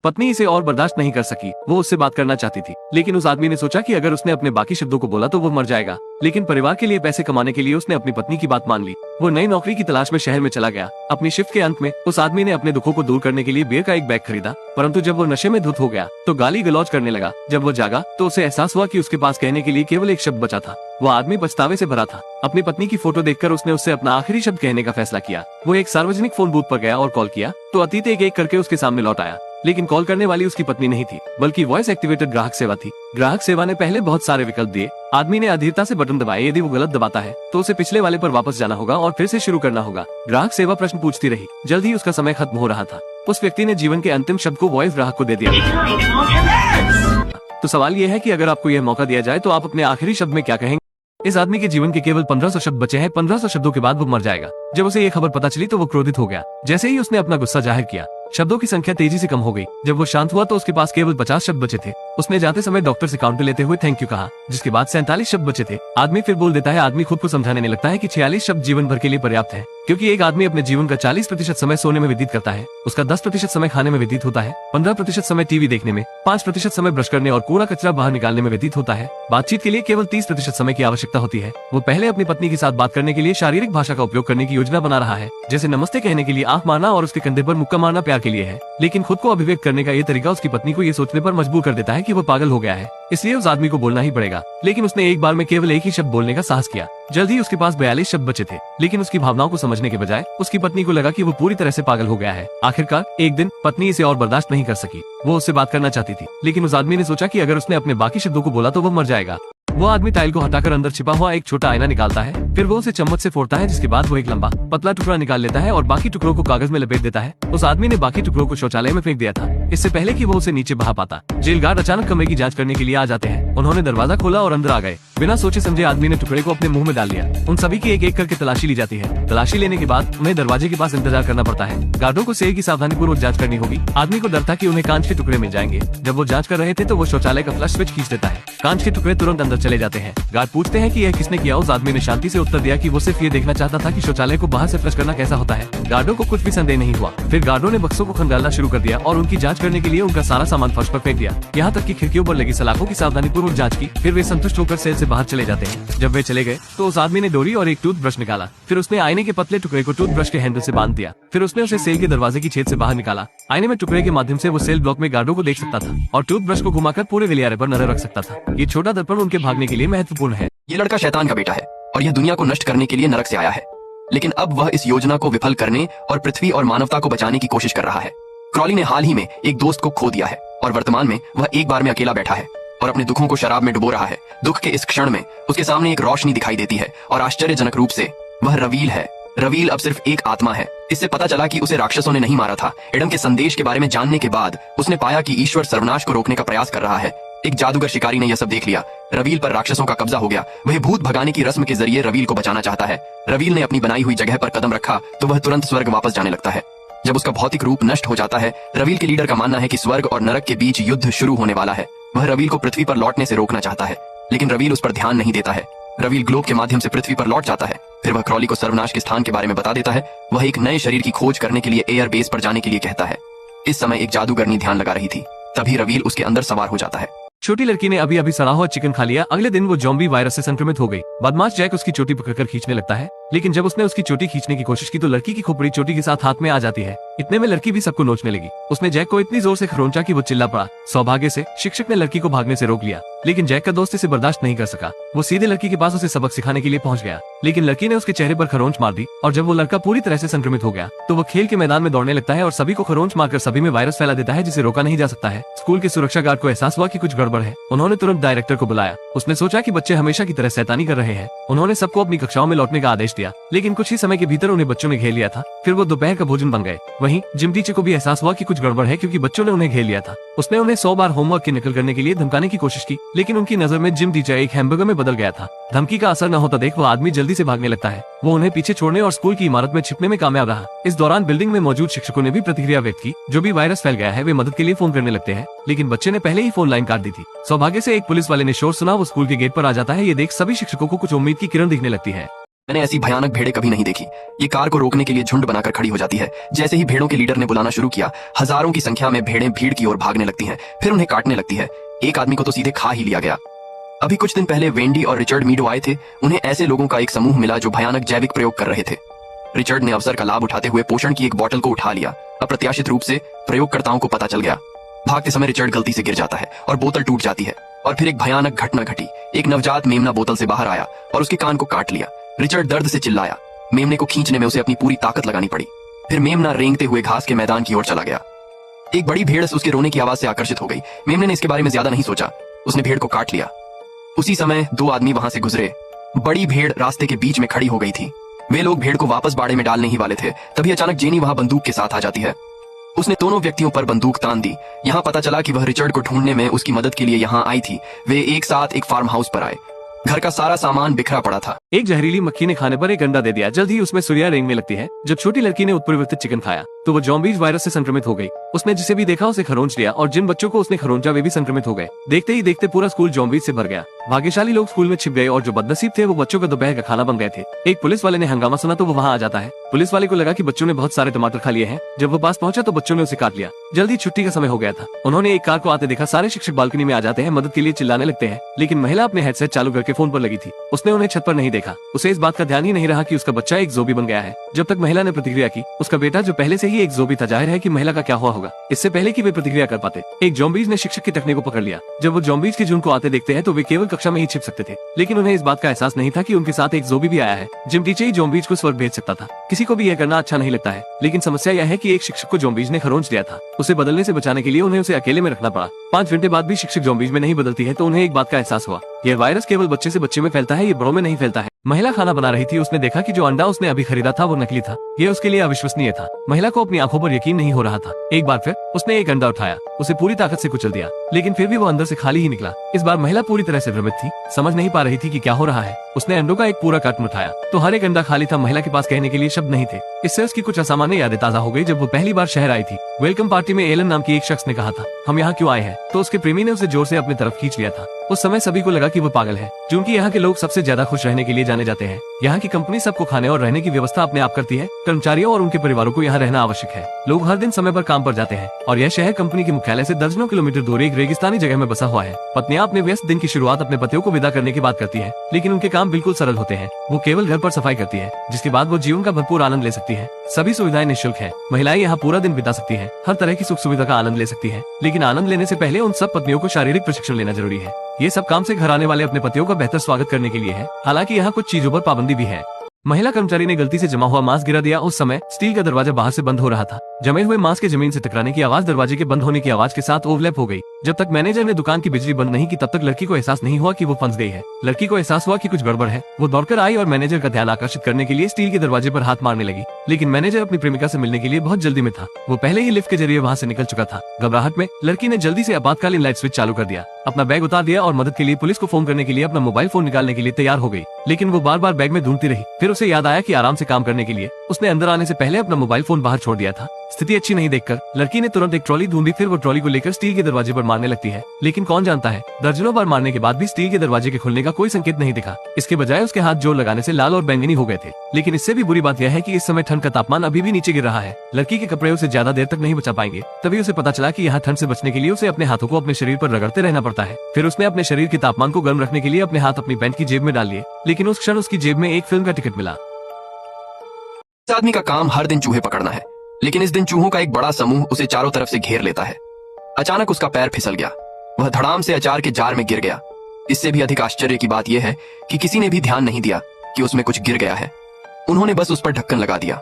पत्नी इसे और बर्दाश्त नहीं कर सकी। वो उससे बात करना चाहती थी, लेकिन उस आदमी ने सोचा कि अगर उसने अपने बाकी शब्दों को बोला तो वो मर जाएगा। लेकिन परिवार के लिए पैसे कमाने के लिए उसने अपनी पत्नी की बात मान ली। वो नई नौकरी की तलाश में शहर में चला गया। अपनी शिफ्ट के अंत में उस आदमी ने अपने दुखों को दूर करने के लिए बियर का एक बैग खरीदा, परंतु जब वो नशे में धुत हो गया तो गाली गलौज करने लगा। जब वो जागा तो उसे एहसास हुआ कि उसके पास कहने के लिए केवल एक शब्द बचा था। वो आदमी पछतावे से भरा था। अपनी पत्नी की फोटो देखकर उसने उससे अपना आखिरी शब्द कहने का फैसला किया। वो एक सार्वजनिक फोन बूथ पर गया और कॉल किया तो अतीत एक एक करके उसके सामने लौट आया। लेकिन कॉल करने वाली उसकी पत्नी नहीं थी, बल्कि वॉइस एक्टिवेटेड ग्राहक सेवा थी। ग्राहक सेवा ने पहले बहुत सारे विकल्प दिए। आदमी ने अधीरता से बटन दबाए। यदि वो गलत दबाता है तो उसे पिछले वाले पर वापस जाना होगा और फिर से शुरू करना होगा। ग्राहक सेवा प्रश्न पूछती रही। जल्द ही उसका समय खत्म हो रहा था। उस व्यक्ति ने जीवन के अंतिम शब्द को वॉइस ग्राहक को दे दिया। तो सवाल ये है कि अगर आपको यह मौका दिया जाए तो आप अपने आखिरी शब्द में क्या कहेंगे? इस आदमी के जीवन के केवल 1500 शब्द बचे हैं। 1500 शब्दों के बाद वो मर जाएगा। जब उसे ये खबर पता चली तो वो क्रोधित हो गया। जैसे ही उसने अपना गुस्सा जाहिर किया, शब्दों की संख्या तेजी से कम हो गई। जब वो शांत हुआ तो उसके पास केवल 50 शब्द बचे थे। उसने जाते समय डॉक्टर से काउंटर लेते हुए थैंक यू कहा, जिसके बाद 47 शब्द बचे थे। आदमी फिर बोल देता है। आदमी खुद को समझाने लगता है कि 46 शब्द जीवन भर के लिए पर्याप्त है, क्योंकि एक आदमी अपने जीवन का 40% समय सोने में व्यतीत करता है, उसका 10% समय खाने में व्यतीत होता है, 15% समय टीवी देखने में, 5% समय ब्रश करने और कूड़ा कचरा बाहर निकालने में व्यतीत होता है। बातचीत के लिए केवल 30% समय की आवश्यकता होती है। वो पहले अपनी पत्नी के साथ बात करने के लिए शारीरिक भाषा का उपयोग करने की योजना बना रहा है, जैसे नमस्ते कहने के लिए आंख मारना और उसके कंधे पर मुक्का मारना प्यार के लिए है। लेकिन खुद को अभिव्यक्त करने का ये तरीका उसकी पत्नी को ये सोचने पर मजबूर कर देता है कि वो पागल हो गया है। इसलिए उस आदमी को बोलना ही पड़ेगा। लेकिन उसने एक बार में केवल एक ही शब्द बोलने का साहस किया। जल्द ही उसके पास 42 शब्द बचे थे। लेकिन उसकी भावनाओं को समझने के बजाय उसकी पत्नी को लगा कि वो पूरी तरह से पागल हो गया है। आखिरकार एक दिन पत्नी इसे और बर्दाश्त नहीं कर सकी। वो उससे बात करना चाहती थी, लेकिन उस आदमी ने सोचा कि अगर उसने अपने बाकी शब्दों को बोला तो वो मर जाएगा। वो आदमी टाइल को हटाकर अंदर छिपा हुआ एक छोटा आईना निकालता है। फिर वो उसे चम्मच से फोड़ता है, जिसके बाद वो एक लंबा पतला टुकड़ा निकाल लेता है और बाकी टुकड़ों को कागज में लपेट देता है। उस आदमी ने बाकी टुकड़ों को शौचालय में फेंक दिया था, इससे पहले कि वो उसे नीचे बहा पाता। जेल गार्ड अचानक कमरे की जांच करने के लिए आ जाते हैं। उन्होंने दरवाजा खोला और अंदर आ गए। बिना सोचे समझे आदमी ने टुकड़े को अपने मुंह में डाल लिया। उन सभी की एक एक करके तलाशी ली जाती है। तलाशी लेने के बाद उन्हें दरवाजे के पास इंतजार करना पड़ता है। गार्डों को शेर की सावधानी पूर्वक जांच करनी होगी। आदमी को डर था कि उन्हें कांच के टुकड़े मिल जाएंगे। जब वो जांच कर रहे थे तो वो शौचालय का फ्लश स्विच खींच देता है। कांच के टुकड़े तुरंत अंदर चले जाते हैं। गार्ड पूछते हैं कि यह किसने किया। उस आदमी ने शांति से उत्तर दिया कि वो सिर्फ ये देखना चाहता था कि शौचालय को बाहर से फ्लश करना कैसा होता है। गार्डों को कुछ भी संदेह नहीं हुआ। फिर गार्डों ने बक्सों को खंगालना शुरू कर दिया और उनकी जांच करने के लिए उनका सारा सामान फर्श पर फेंक दिया। यहाँ तक कि खिड़कियों पर लगी सलाखों की सावधानी पूर्वक जांच की। फिर वे संतुष्ट होकर सेल से बाहर चले जाते हैं। जब वे चले गए तो उस आदमी ने डोरी और एक टूथब्रश निकाला। फिर उसने आईने के पतले टुकड़े को टूथब्रश के हैंडल से बांध दिया। फिर उसने उसे सेल के दरवाजे की छेद से बाहर निकाला। आईने में टुकड़े के माध्यम से वो सेल ब्लॉक में गार्डों को देख सकता था और टूथब्रश को घुमाकर पूरे गलियारे पर नजर रख सकता था। ये छोटा दर्पण उनके भागने के लिए महत्वपूर्ण है। ये लड़का शैतान का बेटा है और यह दुनिया को नष्ट करने के लिए नरक से आया है, लेकिन अब वह इस योजना को विफल करने और पृथ्वी और मानवता को बचाने की कोशिश कर रहा है। क्रॉली ने हाल ही में एक दोस्त को खो दिया है और वर्तमान में वह एक बार में अकेला बैठा है और अपने दुखों को शराब में डुबो रहा है। दुख के इस क्षण में उसके सामने एक रोशनी दिखाई देती है और आश्चर्यजनक रूप से वह रवील है। रवील अब सिर्फ एक आत्मा है। इससे पता चला कि उसे राक्षसों ने नहीं मारा था। एडम के संदेश के बारे में जानने के बाद उसने पाया कि ईश्वर सर्वनाश को रोकने का प्रयास कर रहा है। एक जादूगर शिकारी ने यह सब देख लिया। रवील पर राक्षसों का कब्जा हो गया। वह भूत भगाने की रस्म के जरिए रवील को बचाना चाहता है। रवील ने अपनी बनाई हुई जगह पर कदम रखा तो वह तुरंत स्वर्ग वापस जाने लगता है। जब उसका भौतिक रूप नष्ट हो जाता है, रवील के लीडर का मानना है कि स्वर्ग और नरक के बीच युद्ध शुरू होने वाला है। वह रवील को पृथ्वी पर लौटने से रोकना चाहता है, लेकिन रवील उस पर ध्यान नहीं देता है। रवील ग्लोब के माध्यम से पृथ्वी पर लौट जाता है। फिर वह क्रॉली को सर्वनाश के स्थान के बारे में बता देता है। वह एक नए शरीर की खोज करने के लिए एयर बेस पर जाने के लिए कहता है। इस समय एक जादूगरनी ध्यान लगा रही थी। तभी रवील उसके अंदर सवार हो जाता है। छोटी लड़की ने अभी अभी सड़ा हुआ चिकन खा लिया। अगले दिन वो जॉम्बी वायरस से संक्रमित हो गई। बदमाश जैक उसकी चोटी पकड़कर खींचने लगता है। लेकिन जब उसने उसकी चोटी खींचने की कोशिश की तो लड़की की खोपड़ी चोटी के साथ हाथ में आ जाती है। इतने में लड़की भी सबको नोचने लगी। उसने जैक को इतनी जोर से खरोंचा कि वो चिल्ला पड़ा। सौभाग्य से शिक्षक ने लड़की को भागने से रोक लिया, लेकिन जैक का दोस्त इसे बर्दाश्त नहीं कर सका। वो सीधे लड़की के पास उसे सबक सिखाने के लिए पहुंच गया, लेकिन लड़की ने उसके चेहरे पर खरोंच मार दी और जब वो लड़का पूरी तरह से संक्रमित हो गया तो वो खेल के मैदान में दौड़ने लगता है और सभी को खरोंच मारकर सभी में वायरस फैला देता है जिसे रोका नहीं जा सकता है। स्कूल के सुरक्षा गार्ड को एहसास हुआ कि कुछ गड़बड़ है। उन्होंने तुरंत डायरेक्टर को बुलाया। उसने सोचा कि बच्चे हमेशा की तरह शैतानी कर रहे हैं। उन्होंने सबको अपनी कक्षाओं में लौटने का आदेश दिया, लेकिन कुछ ही समय के भीतर उन्हें बच्चों ने घेर लिया था। फिर वो दोपहर का भोजन बन गए। वहीं जिम टीचर को भी एहसास हुआ कि कुछ गड़बड़ है, क्योंकि बच्चों ने उन्हें घेर लिया था। उसने उन्हें 100 बार होमवर्क की नकल करने के लिए धमकाने की कोशिश की, लेकिन उनकी नजर में जिम टीचर एक हैमबर्गर में बदल गया था। धमकी का असर न होता देख वो आदमी जल्दी से भागने लगता है। वो उन्हें पीछे छोड़ने और स्कूल की इमारत में छिपने में कामयाब रहा। इस दौरान बिल्डिंग में मौजूद शिक्षकों ने भी प्रतिक्रिया व्यक्त की। जो भी वायरस फैल गया है वे मदद के लिए फोन करने लगते हैं, लेकिन बच्चे ने पहले ही फोन लाइन काट दी थी। सौभाग्य से एक पुलिस वाले ने शोर सुना। वो स्कूल के गेट पर आ जाता है। ये देख सभी शिक्षकों को कुछ उम्मीद की किरण दिखने लगती है। मैंने ऐसी भयानक भेड़ें कभी नहीं देखी। ये कार को रोकने के लिए झुंड बनाकर खड़ी हो जाती है। जैसे ही भेड़ों के लीडर ने बुलाना शुरू किया, हजारों की संख्या में भेड़ें भीड़ की ओर भागने लगती हैं, फिर उन्हें काटने लगती है। एक आदमी को तो सीधे खा ही लिया गया। अभी कुछ दिन पहले वेंडी और रिचर्ड मीडो आए थे। उन्हें ऐसे लोगों का एक समूह मिला जो भयानक जैविक प्रयोग कर रहे थे। रिचर्ड ने अवसर का लाभ उठाते हुए पोषण की एक बोतल को उठा लिया। अप्रत्याशित रूप से प्रयोगकर्ताओं को पता चल गया। भागते समय रिचर्ड गलती से गिर जाता है और बोतल टूट जाती है। और फिर एक भयानक घटना घटी। एक नवजात मेमना बोतल से बाहर आया और उसके कान को काट लिया। रिचर्ड दर्द से चिल्लाया। मेमने को खींचने में उसे अपनी पूरी ताकत लगानी पड़ी। फिर मेमना रेंगते हुए घास के मैदान की ओर चला गया। एक बड़ी भेड़ उसके रोने की आवाज से आकर्षित हो गई। मेमने ने इसके बारे में ज्यादा नहीं सोचा। उसने भेड़ को काट लिया। उसी समय 2 आदमी वहां से गुजरे। बड़ी भेड़ रास्ते के बीच में खड़ी हो गई थी। वे लोग भेड़ को वापस बाड़े में डालने ही वाले थे, तभी अचानक जेनी वहां बंदूक के साथ आ जाती है। उसने दोनों व्यक्तियों पर बंदूक तान दी। यहाँ पता चला कि वह रिचर्ड को ढूंढने में उसकी मदद के लिए यहाँ आई थी। वे एक साथ एक फार्म हाउस पर आए। घर का सारा सामान बिखरा पड़ा था। एक जहरीली मक्खी ने खाने पर एक अंडा दे दिया। जल्द ही उसमें सूर्या रेंगने लगती है। जब छोटी लड़की ने उत्परिवर्तित चिकन खाया तो वो ज़ॉम्बीज़ वायरस से संक्रमित हो गई। उसने जिसे भी देखा उसे खरोंच लिया और जिन बच्चों को उसने खरोंचा वे भी संक्रमित हो गए। देखते ही देखते पूरा स्कूल ज़ॉम्बीज़ से भर गया। भाग्यशाली लोग स्कूल में छिप गए और जो बदनसीब थे वो बच्चों का दोपहर का खाना बन गए थे। एक पुलिस वाले ने हंगामा सुना तो वो वहाँ आ जाता है। पुलिस वाले को लगा कि बच्चों ने बहुत सारे टमाटर खा लिए हैं। जब वो पास पहुंचा तो बच्चों ने उसे काट लिया। जल्दी छुट्टी का समय हो गया था। उन्होंने एक कार को आते देखा। सारे शिक्षक बालकनी में आ जाते हैं, मदद के लिए चिल्लाने लगते हैं, लेकिन महिला अपने हेडसेट चालू करके फोन पर लगी थी। उसने उन्हें छत पर नहीं देखा। उसे इस बात का ध्यान ही नहीं रहा कि उसका बच्चा एक ज़ोंबी बन गया है। जब तक महिला ने प्रतिक्रिया की, उसका बेटा जो पहले से ही एक ज़ोंबी था, जाहिर है कि महिला का क्या हुआ होगा। इससे पहले कि वे प्रतिक्रिया कर पाते, एक ज़ॉम्बीज़ ने शिक्षक के टखने को पकड़ लिया। जब वो ज़ॉम्बीज़ के झुंड को आते देखते हैं तो वे केवल कक्षा में ही छिप सकते थे, लेकिन उन्हें इस बात का एहसास नहीं था कि उनके साथ एक ज़ोंबी भी आया है। जिम टीचर ही ज़ॉम्बीज़ को स्वर्ग भेज सकता था। किसी को भी यह करना अच्छा नहीं लगता है, लेकिन समस्या यह है कि एक शिक्षक को ज़ॉम्बीज़ ने खरोंच दिया था। उसे बदलने से बचाने के लिए उन्हें उसे अकेले में रखना पड़ा। 5 घंटे बाद भी शिक्षक ज़ॉम्बीज़ में नहीं बदलती है तो उन्हें एक बात का एहसास हुआ, यह वायरस केवल बच्चे से बच्चे में फैलता है, ये बड़ों में नहीं फैलता है। महिला खाना बना रही थी। उसने देखा कि जो अंडा उसने अभी खरीदा था वो नकली था। ये उसके लिए अविश्वसनीय था। महिला को अपनी आंखों पर यकीन नहीं हो रहा था। एक बार फिर उसने एक अंडा उठाया, उसे पूरी ताकत से कुचल दिया, लेकिन फिर भी वो अंदर से खाली ही निकला। इस बार महिला पूरी तरह से भ्रमित थी, समझ नहीं पा रही थी कि क्या हो रहा है। उसने अंडों का एक पूरा कार्टन उठाया तो हर एक अंडा खाली था। महिला के पास कहने के लिए शब्द नहीं थे। इससे उसकी कुछ असामान्य यादें ताजा हो गई जब वो पहली बार शहर आई थी। वेलकम पार्टी में एलन नाम की एक शख्स ने कहा था, हम यहाँ क्यों आए हैं, तो उसके प्रेमी ने उसे जोर से अपनी तरफ खींच लिया था। उस समय सभी को लगा कि वो पागल है, क्योंकि यहाँ के लोग सबसे ज्यादा खुश रहने के लिए जाने जाते हैं। यहाँ की कंपनी सबको खाने और रहने की व्यवस्था अपने आप करती है। कर्मचारियों और उनके परिवारों को यहाँ रहना आवश्यक है। लोग हर दिन समय पर काम पर जाते हैं और यह शहर कंपनी के मुख्यालय से दर्जनों किलोमीटर दूर एक रेगिस्तानी जगह में बसा हुआ है। पत्नियां अपने व्यस्त दिन की शुरुआत अपने पतियों को विदा करने के बाद करती है, लेकिन उनके काम बिल्कुल सरल होते हैं। वो केवल घर पर सफाई करती है, जिसके बाद वो जीवन का भरपूर आनंद ले सकती है। सभी सुविधाएं निःशुल्क है। महिलाएं यहाँ पूरा दिन बिता सकती है, हर तरह की सुख सुविधा का आनंद ले सकती है, लेकिन आनंद लेने से पहले उन सब पत्नियों को शारीरिक प्रशिक्षण लेना जरूरी है। ये सब काम से घर आने वाले अपने पतियों का बेहतर स्वागत करने के लिए है। हालांकि यहाँ कुछ चीजों पर पाबंदी भी है। महिला कर्मचारी ने गलती से जमा हुआ मांस गिरा दिया। उस समय स्टील का दरवाजा बाहर से बंद हो रहा था। जमे हुए मांस के जमीन से टकराने की आवाज दरवाजे के बंद होने की आवाज के साथ ओवरलैप हो गई। जब तक मैनेजर ने दुकान की बिजली बंद नहीं की तब तक लड़की को एहसास नहीं हुआ कि वो फंस गई है। लड़की को एहसास हुआ कि कुछ गड़बड़ है। वो दौड़कर आई और मैनेजर का ध्यान आकर्षित करने के लिए स्टील के दरवाजे पर हाथ मारने लगी, लेकिन मैनेजर अपनी प्रेमिका से मिलने के लिए बहुत जल्दी में था। वो पहले ही लिफ्ट के जरिए वहाँ से निकल चुका था। घबराहट में लड़की ने जल्दी से आपातकालीन लाइट स्विच चालू कर दिया, अपना बैग उतार दिया और मदद के लिए पुलिस को फोन करने के लिए अपना मोबाइल फोन निकालने के लिए तैयार हो गई। लेकिन वो बार बार बैग में ढूंढती रही। फिर उसे याद आया कि आराम से काम करने के लिए उसने अंदर आने से पहले अपना मोबाइल फोन बाहर छोड़ दिया था। स्थिति अच्छी नहीं देखकर लड़की ने तुरंत एक ट्रॉली ढूंढी। फिर वो ट्रॉली को लेकर स्टील के दरवाजे पर मारने लगती है, लेकिन कौन जानता है दर्जनों बार मारने के बाद भी स्टील के दरवाजे के खुलने का कोई संकेत नहीं दिखा। इसके बजाय उसके हाथ जोर लगाने से लाल और बैंगनी हो गए थे। लेकिन इससे भी बुरी बात यह है कि इस समय ठंड का तापमान अभी भी नीचे गिर रहा है। लड़की के कपड़े उसे ज्यादा देर तक नहीं बचा पाएंगे। तभी उसे पता चला कि यहाँ ठंड से बचने के लिए उसे अपने हाथों को अपने शरीर पर रगड़ते रहना पड़ता है। फिर उसने अपने शरीर के तापमान को गर्म रखने के लिए अपने हाथ अपनी पैंट की जेब में डाल लिए, लेकिन उस क्षण उसकी जेब में एक फिल्म का टिकट मिला। इस आदमी का काम हर दिन चूहे पकड़ना है, लेकिन इस दिन चूहों का एक बड़ा समूह उसे चारों तरफ से घेर लेता है। अचानक उसका पैर फिसल गया, वह धड़ाम से अचार के जार में गिर गया। इससे भी अधिक आश्चर्य की बात यह है कि किसी ने भी ध्यान नहीं दिया कि उसमें कुछ गिर गया है। उन्होंने बस उस पर ढक्कन लगा दिया।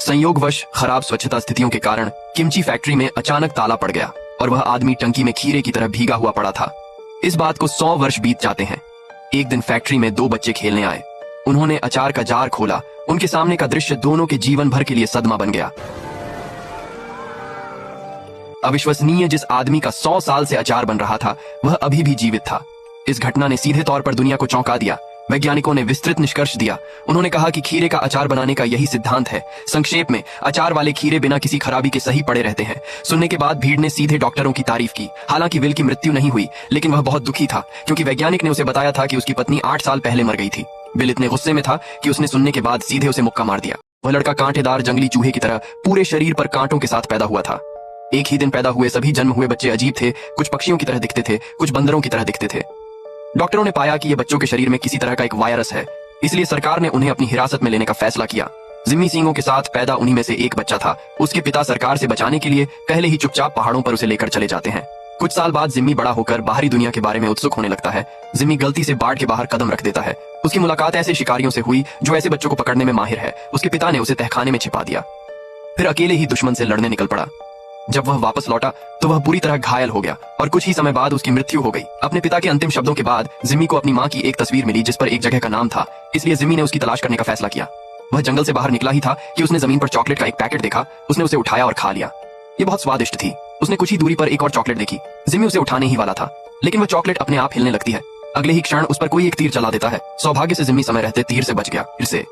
संयोगवश खराब स्वच्छता स्थितियों के कारण किमची फैक्ट्री में अचानक ताला पड़ गया और वह आदमी टंकी में खीरे की तरह भीगा हुआ पड़ा था। इस बात को 100 वर्ष बीत जाते हैं। एक दिन फैक्ट्री में 2 बच्चे खेलने आए। उन्होंने अचार का जार खोला। उनके सामने का दृश्य दोनों के जीवन भर के लिए सदमा बन गया। अविश्वसनीय, जिस आदमी का 100 साल से अचार बन रहा था वह अभी भी जीवित था। इस घटना ने सीधे तौर पर दुनिया को चौंका दिया। वैज्ञानिकों ने विस्तृत निष्कर्ष दिया। उन्होंने कहा कि खीरे का अचार बनाने का यही सिद्धांत है। संक्षेप में, अचार वाले खीरे बिना किसी खराबी के सही पड़े रहते हैं। सुनने के बाद भीड़ ने सीधे डॉक्टरों की तारीफ की। हालांकि विल की मृत्यु नहीं हुई, लेकिन वह बहुत दुखी था क्योंकि वैज्ञानिक ने उसे बताया था कि उसकी पत्नी 8 साल पहले मर गई थी। विल इतने गुस्से में था कि उसने सुनने के बाद सीधे उसे मुक्का मार दिया। वह लड़का कांटेदार जंगली चूहे की तरह पूरे शरीर पर कांटों के साथ पैदा हुआ था। एक ही दिन पैदा हुए सभी जन्म हुए बच्चे अजीब थे। कुछ पक्षियों की तरह दिखते थे, कुछ बंदरों की तरह दिखते थे। डॉक्टरों ने पाया कि ये बच्चों के शरीर में किसी तरह का एक वायरस है, इसलिए सरकार ने उन्हें अपनी हिरासत में लेने का फैसला किया। जिम्मी सींगों के साथ पैदा उन्हीं में से एक बच्चा था। उसके पिता सरकार से बचाने के लिए पहले ही चुपचाप पहाड़ों पर उसे लेकर चले जाते हैं। कुछ साल बाद जिम्मी बड़ा होकर बाहरी दुनिया के बारे में उत्सुक होने लगता है। जिम्मी गलती से बाड़ के बाहर कदम रख देता है। उसकी मुलाकात ऐसे शिकारियों से हुई जो ऐसे बच्चों को पकड़ने में माहिर है। उसके पिता ने उसे तहखाने में छिपा दिया, फिर अकेले ही दुश्मन से लड़ने निकल पड़ा। जब वह वापस लौटा तो वह बुरी तरह घायल हो गया और कुछ ही समय बाद उसकी मृत्यु हो गई। अपने पिता के अंतिम शब्दों के बाद जिम्मी को अपनी माँ की एक तस्वीर मिली जिस पर एक जगह का नाम था, इसलिए जिम्मी ने उसकी तलाश करने का फैसला किया। वह जंगल से बाहर निकला ही था कि उसने जमीन पर चॉकलेट का एक पैकेट देखा। उसने उसे उठाया और खा लिया। ये बहुत स्वादिष्ट थी। उसने कुछ ही दूरी पर एक और चॉकलेट देखी। जिम्मी उसे उठाने ही वाला था, लेकिन वह चॉकलेट अपने आप हिलने लगती है। अगले ही क्षण उस पर कोई एक तीर चला देता है। सौभाग्य से जिम्मी समय रहते तीर से बच गया। फिर से